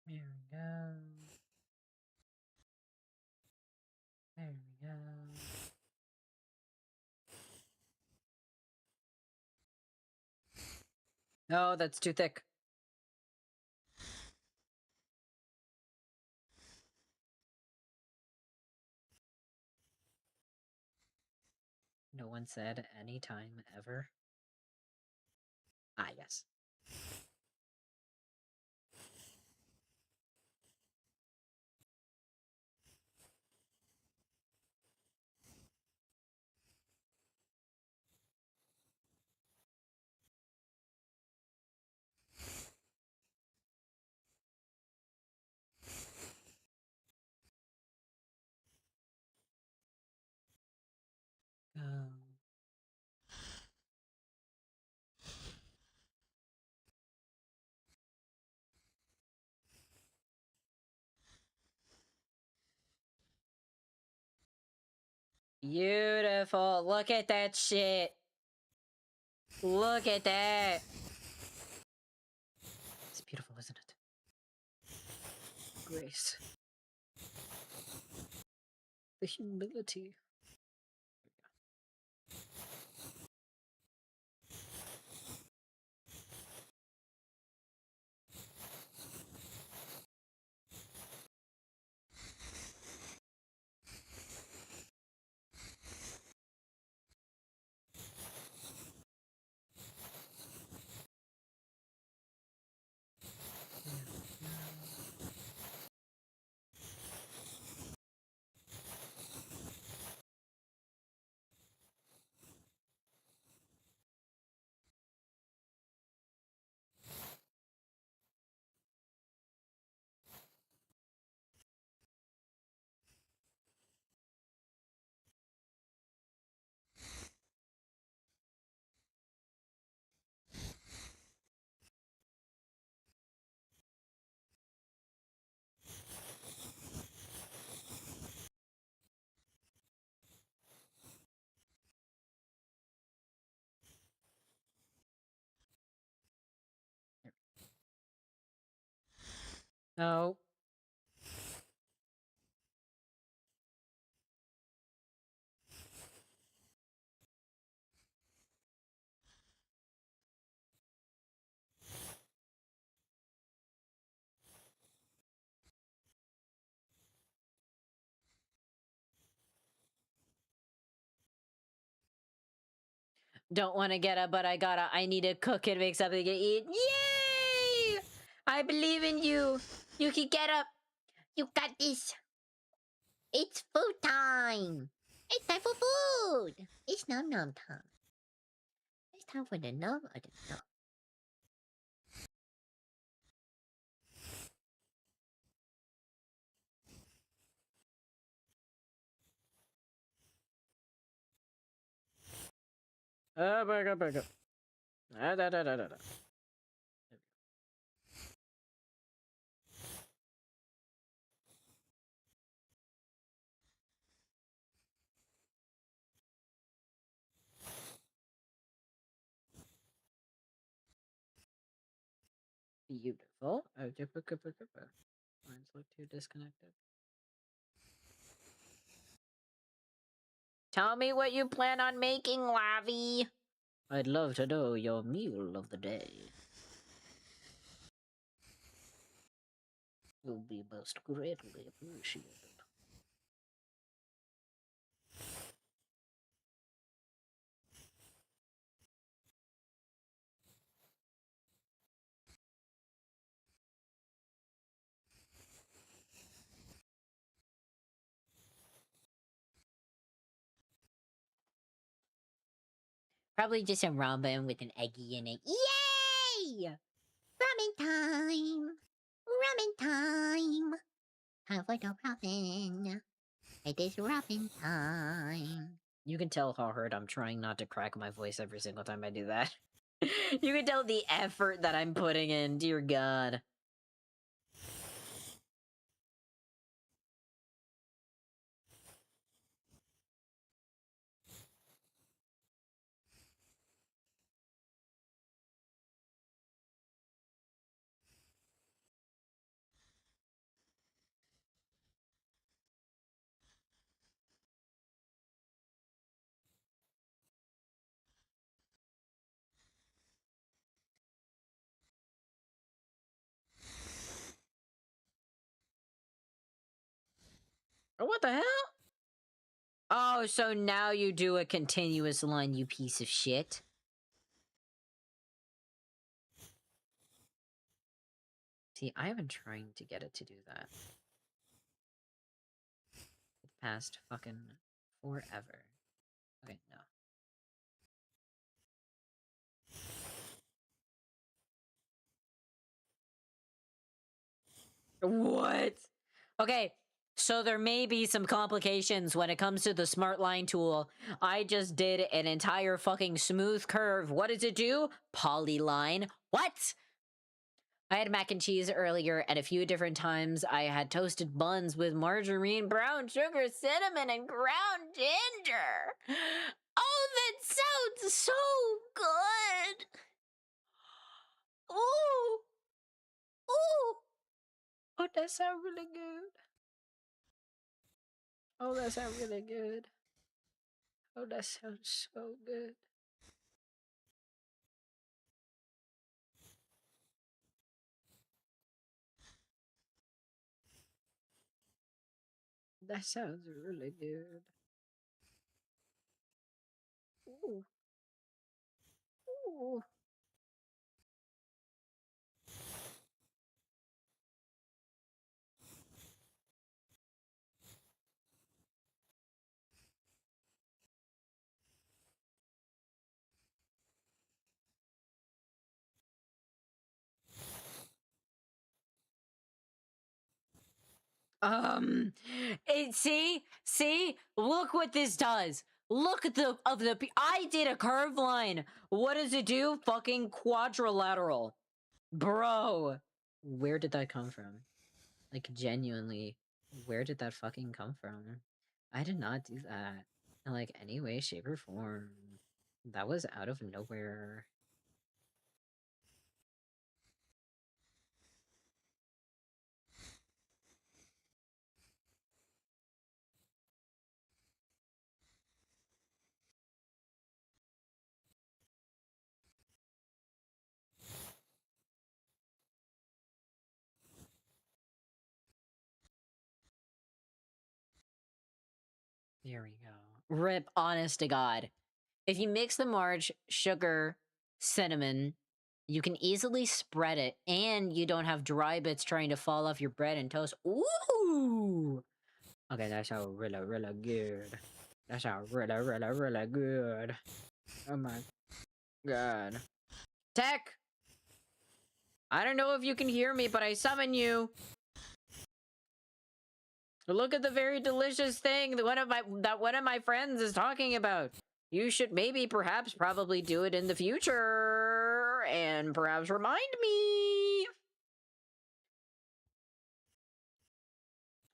There we go. There we go. Oh, that's too thick. No one said any time ever. Ah, yes. Beautiful. Look at that shit. Look at that. It's beautiful, isn't it? Grace. The humility. No. Don't want to get up, but I need to cook and make something to eat. Yay! I believe in you. You can get up. You got this. It's food time. It's time for food. It's num num time. It's time for the num or the num. Back up, back up. Da, da, da, da, da. Beautiful. Mine's look too disconnected. Tell me what you plan on making, Lavi. I'd love to know your meal of the day. Will be most greatly appreciated. Probably just a ramen with an eggy in it. Yay! Ramen time! Ramen time! Have a ramen. It is ramen time. You can tell how hard I'm trying not to crack my voice every single time I do that. You can tell the effort that I'm putting in, dear God. Oh, what the hell? Oh, so now you do a continuous line, you piece of shit. See, I've been trying to get it to do that. For the past fucking forever. Okay, no. What? Okay, so there may be some complications when it comes to the smart line tool. I just did an entire fucking smooth curve. What does it do? Polyline. What? I had mac and cheese earlier, and a few different times I had toasted buns with margarine, brown sugar, cinnamon, and ground ginger. Oh, that sounds so good. Ooh. Ooh. Oh, that sounds really good. Oh, that sounds really good. Oh, that sounds so good. That sounds really good. Ooh. Ooh. Um, see, look what this does. Look at I did a curved line. What does it do? Fucking quadrilateral. Bro, where did that come from? Like, genuinely, where did that fucking come from? I did not do that in, like, any way, shape, or form. That was out of nowhere. There we go. Rip, honest to God. If you mix the marge, sugar, cinnamon, you can easily spread it, and you don't have dry bits trying to fall off your bread and toast. Ooh! Okay, that sounds really, really good. That sounds really, really, really good. Oh my God. Tech! I don't know if you can hear me, but I summon you. Look at the very delicious thing that one of my friends is talking about. You should maybe, perhaps, probably do it in the future, and perhaps remind me.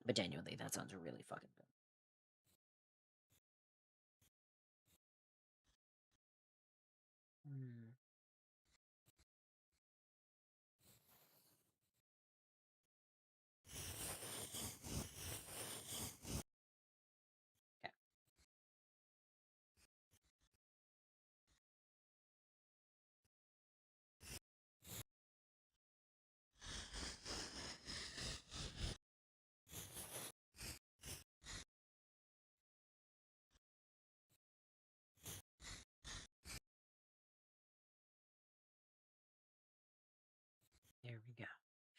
But genuinely, that sounds really fucking good. Hmm.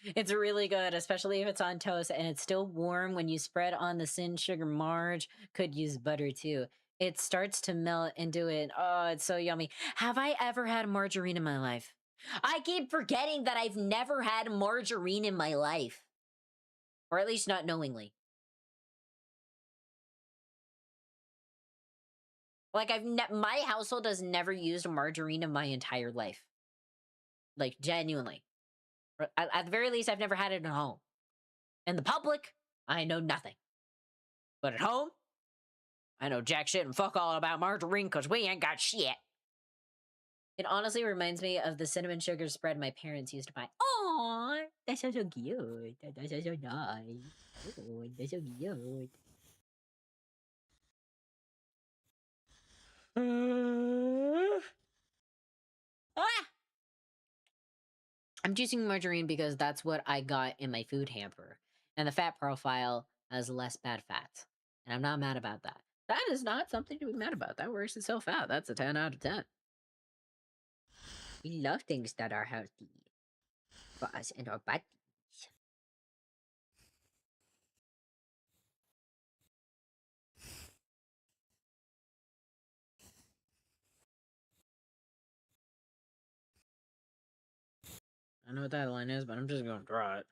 It's really good, especially if it's on toast and it's still warm when you spread on the sin sugar marge. Could use butter too. It starts to melt into it. Oh, it's so yummy. Have I ever had margarine in my life? I keep forgetting that I've never had margarine in my life. Or at least not knowingly. Like my household has never used margarine in my entire life. Like genuinely. At the very least, I've never had it at home. In the public, I know nothing. But at home, I know jack shit and fuck all about margarine because we ain't got shit. It honestly reminds me of the cinnamon sugar spread my parents used to buy. Aww, that's so cute. That's so nice. Oh, that's so cute. Ah! I'm choosing margarine because that's what I got in my food hamper. And the fat profile has less bad fats. And I'm not mad about that. That is not something to be mad about. That works itself out. That's a 10 out of 10. We love things that are healthy for us and our bodies. I know what that line is, but I'm just gonna draw it.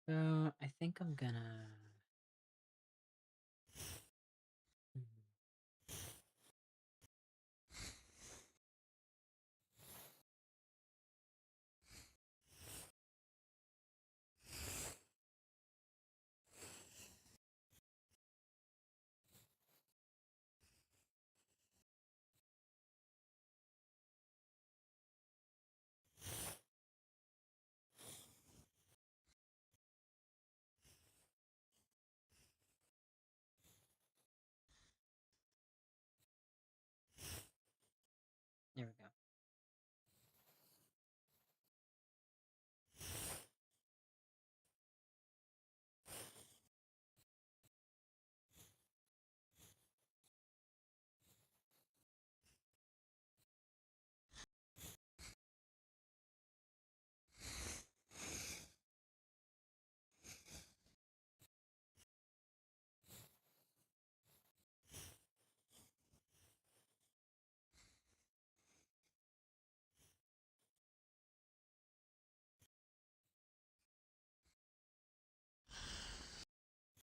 So I think I'm gonna. There we go.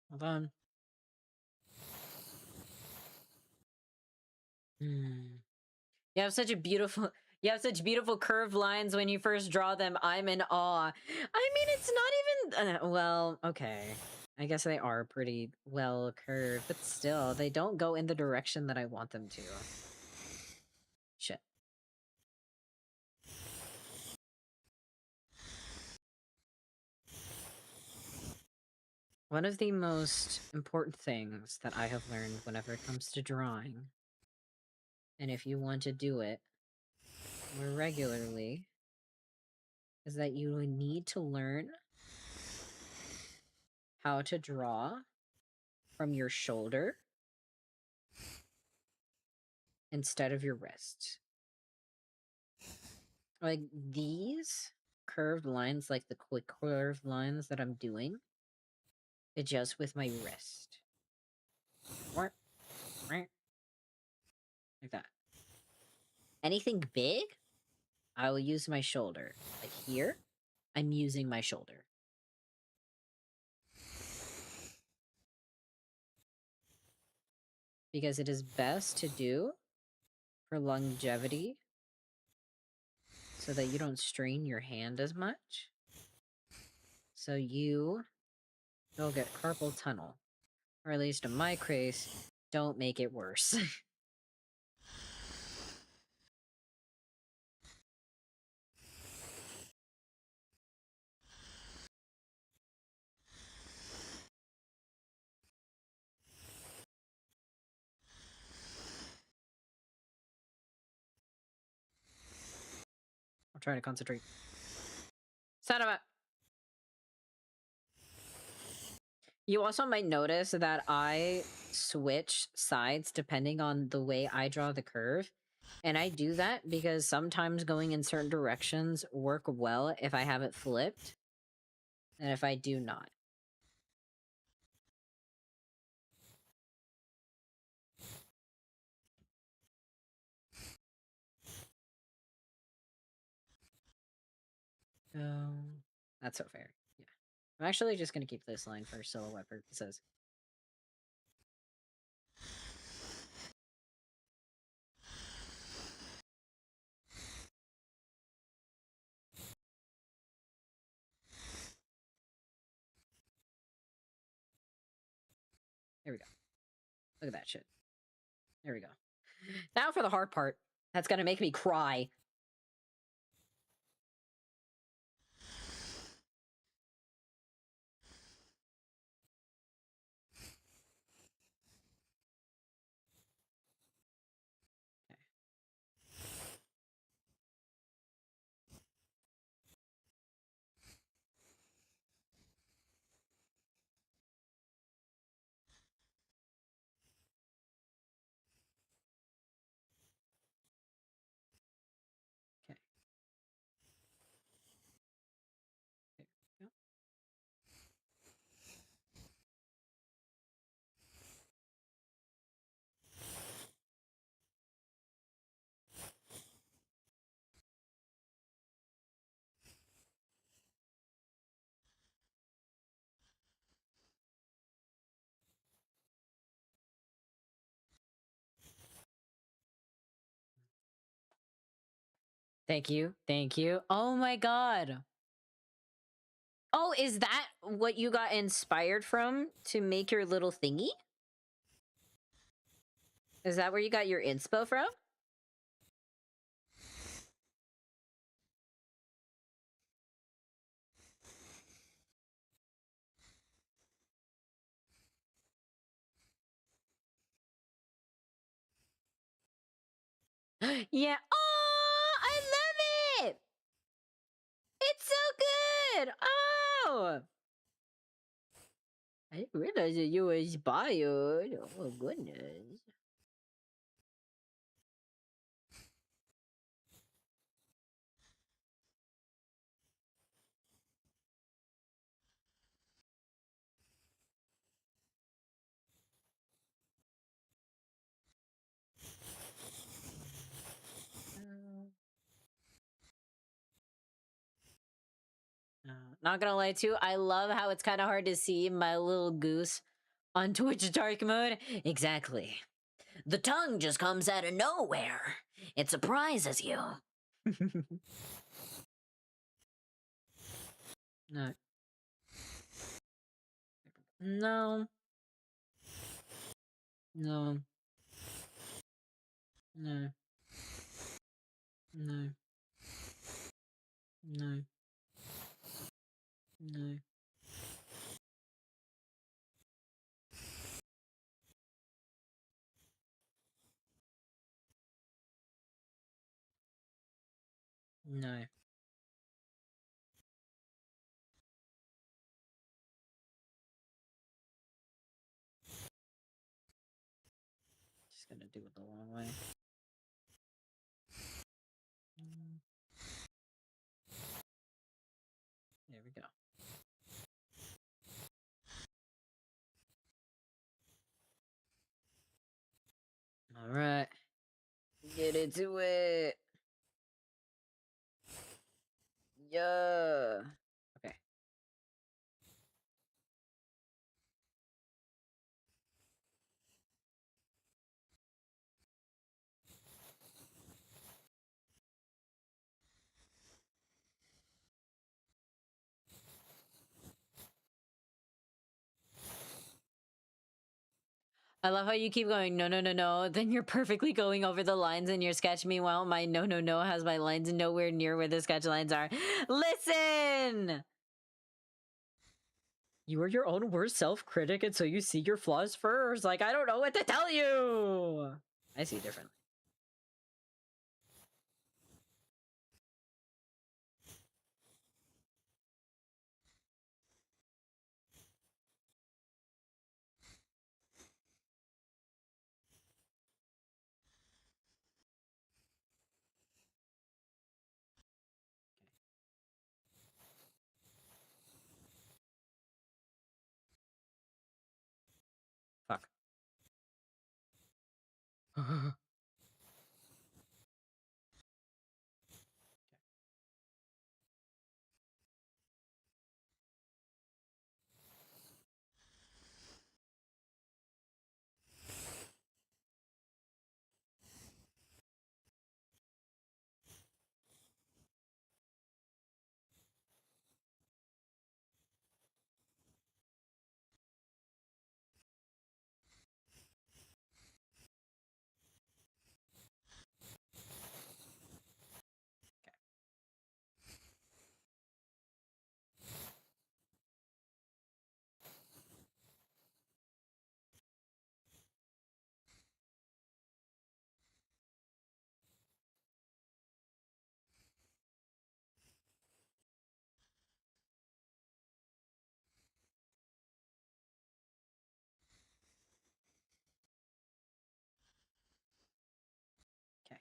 Hold on. You have such a beautiful. You have such beautiful curved lines when you first draw them. I'm in awe. I mean, it's not even. Well, okay. I guess they are pretty well curved, but still, they don't go in the direction that I want them to. Shit. One of the most important things that I have learned whenever it comes to drawing, and if you want to do it more regularly, is that you need to learn how to draw from your shoulder instead of your wrist. Like these curved lines, like the quick curved lines that I'm doing, adjust with my wrist. Like that. Anything big, I will use my shoulder. Like here, I'm using my shoulder. because it is best to do for longevity so that you don't strain your hand as much. So you don't get carpal tunnel. Or at least in my case, don't make it worse. I'm trying to concentrate. Son of a... You also might notice that I switch sides depending on the way I draw the curve. And I do that because sometimes going in certain directions work well if I have it flipped, and if I do not. That's so fair. Yeah. I'm actually just going to keep this line for silhouette purposes. There we go. Look at that shit. There we go. Now for the hard part. That's going to make me cry. Okay. There we go. Thank you. Thank you. Oh my god. Oh, is that what you got inspired from to make your little thingy? Is that where you got your inspo from? Yeah. Oh, I love it. It's so good. Oh, I didn't realize that you were inspired. Oh goodness. Not gonna lie too, I love how it's kind of hard to see my little goose on Twitch dark mode. Exactly. The tongue just comes out of nowhere. It surprises you. No. No. No. No. No. No. No. No. Just gonna do it the long way. There we go. All right. Get into it. Yeah. Okay. I love how you keep going, no, no, no, no. Then you're perfectly going over the lines in your sketch. Meanwhile, my no, no, no has my lines nowhere near where the sketch lines are. Listen! You are your own worst self-critic, and so you see your flaws first. Like, I don't know what to tell you! I see differently. Fuck. Okay.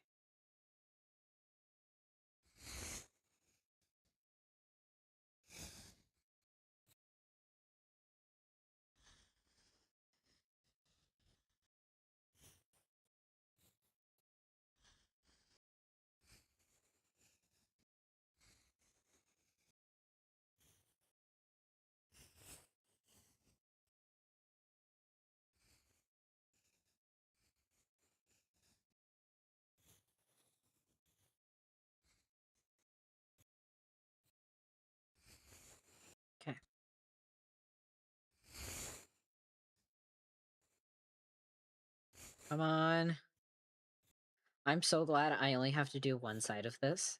Okay. Come on. I'm so glad I only have to do one side of this.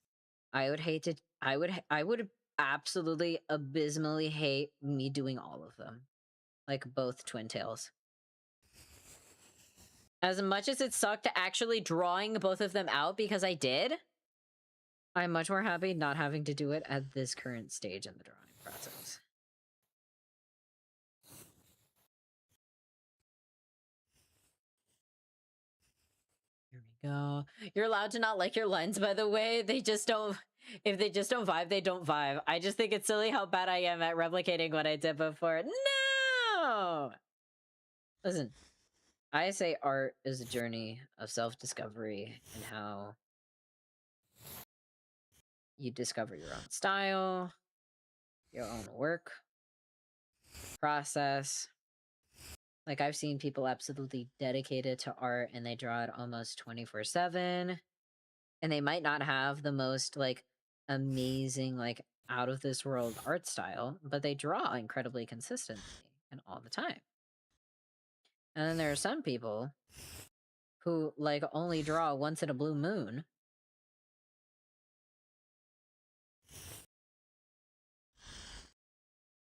I would hate to. I would absolutely abysmally hate me doing all of them, like both twin tails. As much as it sucked actually drawing both of them out because I did, I'm much more happy not having to do it at this current stage in the drawing process. Here we go. You're allowed to not like your lines, by the way. They just don't. If they just don't vibe, they don't vibe. I just think it's silly how bad I am at replicating what I did before. No! Listen, I say art is a journey of self-discovery and how you discover your own style, your own work process. Like, I've seen people absolutely dedicated to art and they draw it almost 24/7. And they might not have the most, like, amazing, like, out of this world art style, but they draw incredibly consistently and all the time. And then there are some people who, like, only draw once in a blue moon.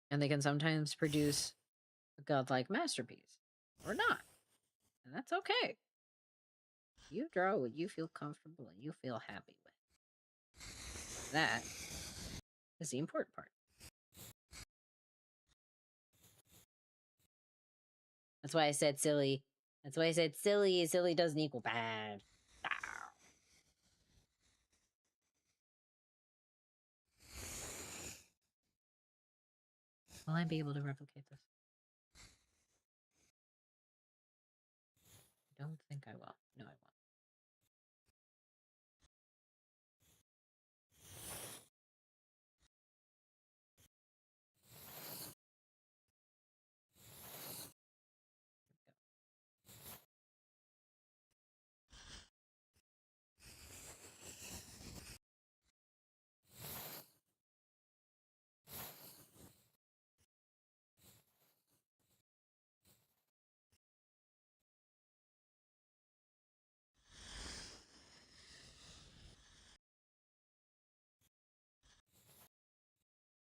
And they can sometimes produce a godlike masterpiece. Or not. And that's okay. You draw what you feel comfortable and you feel happy with. That is the important part. That's why I said silly. That's why I said silly. Silly doesn't equal bad. Will I be able to replicate this? I don't think I will. No, I won't.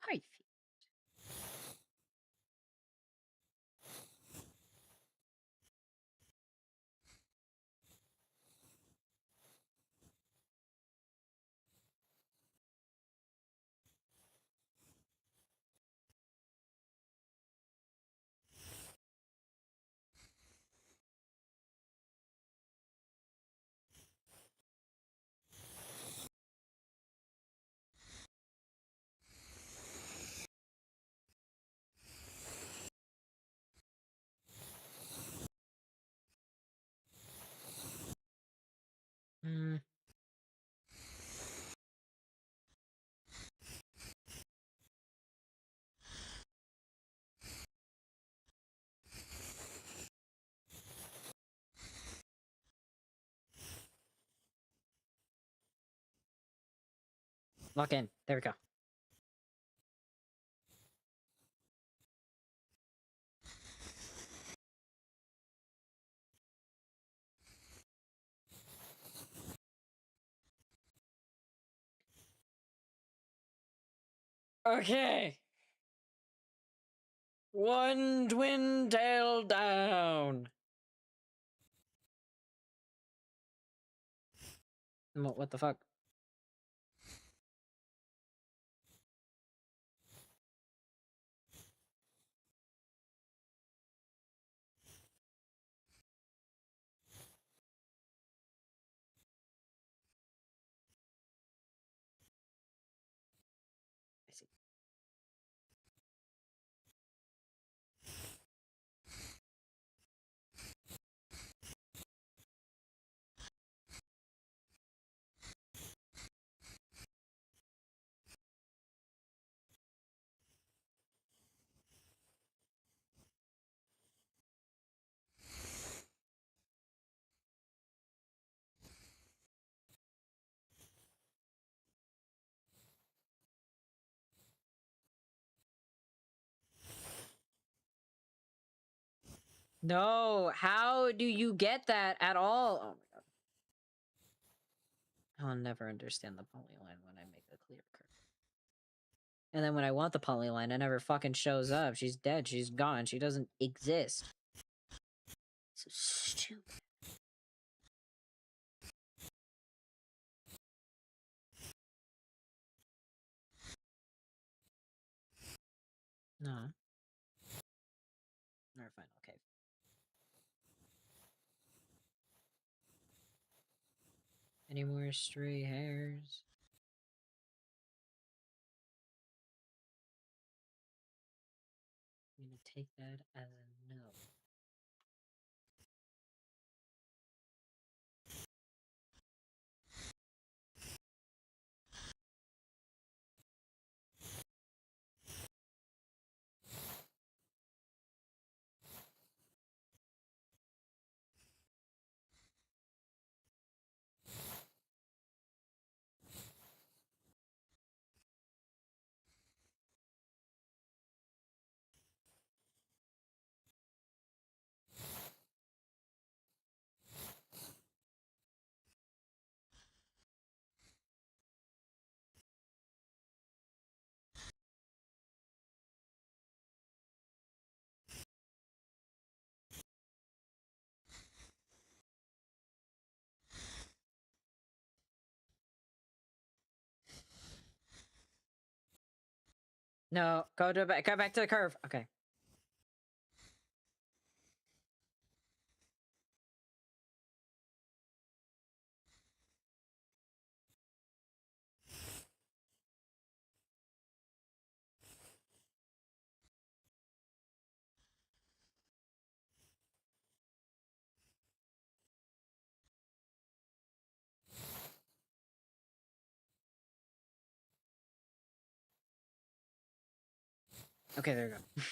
I feel. Mm. Lock in. There we go. Okay. One twin tail down. What the fuck? I see. No, how do you get that at all? Oh my god. I'll never understand the polyline when I make a clear curve. And then when I want the polyline, it never fucking shows up. She's dead. She's gone. She doesn't exist. So stupid. No. Alright, fine. Okay. Any more stray hairs? I'm gonna take that as a no. No, go back to the curve. Okay. Okay, there we go.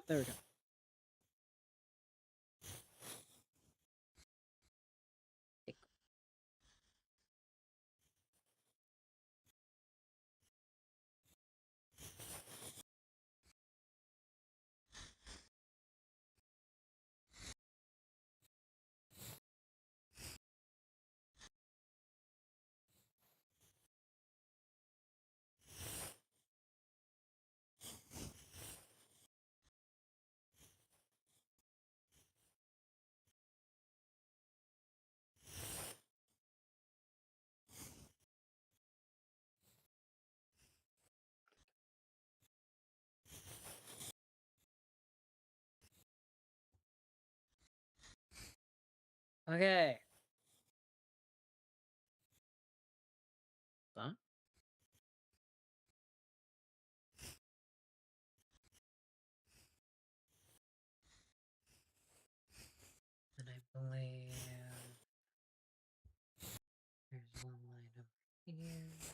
there we go. Okay. Huh? And I believe there's one line over here.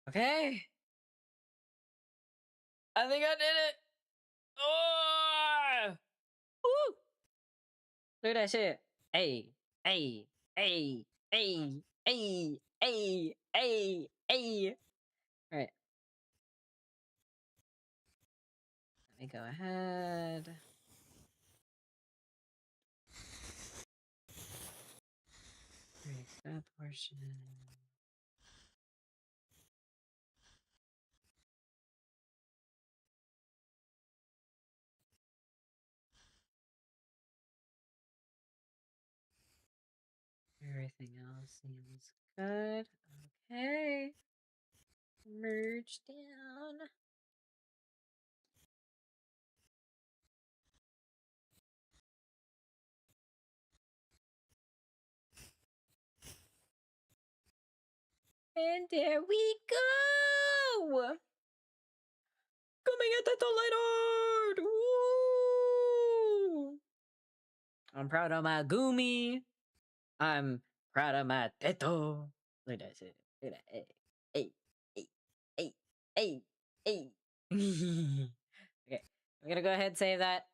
Okay. I think I did it. Oh! Woo! Look at that shit. Hey, hey, hey, hey, hey, hey, hey, hey. All right. Let me go ahead. Erase that portion. Everything else seems good. Okay. Merge down. And there we go. Coming at the Leonard! Woo! I'm proud of my Gumi. I'm proud of my Teto. Look at that shit. Look at that. Hey, hey, hey, hey, hey, hey. Okay, I'm gonna go ahead and save that.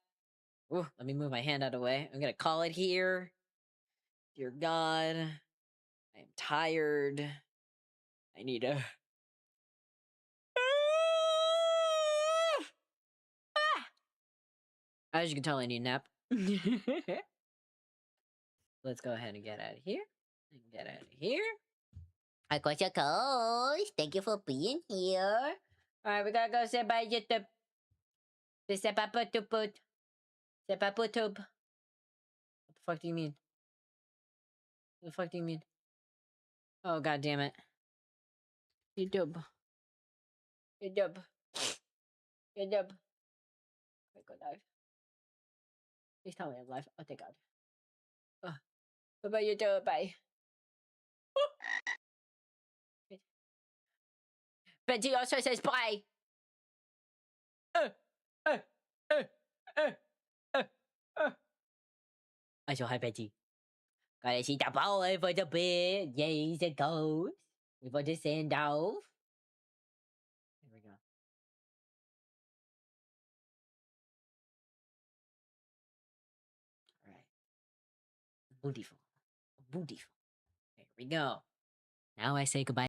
Ooh, let me move my hand out of the way. I'm gonna call it here. Dear God, I am tired. I need a. As you can tell, I need a nap. Let's go ahead and get out of here. Get out of here. I got your coach. Thank you for being here. Alright, we gotta go say bye, YouTube. Say bye, put. Say bye, tube. What the fuck do you mean? What the fuck do you mean? Oh, god damn it. YouTube. YouTube. YouTube. I go live. Please tell me I'm live. Oh, thank god. Bye-bye, YouTube. Bye. Benji also says bye. Uh, uh, uh, uh, I saw hi, Betty. Gotta see the ball for the bit. Yes, it goes. Before the send off. There we go. Alright. Beautiful. Beautiful. There we go. Now I say goodbye.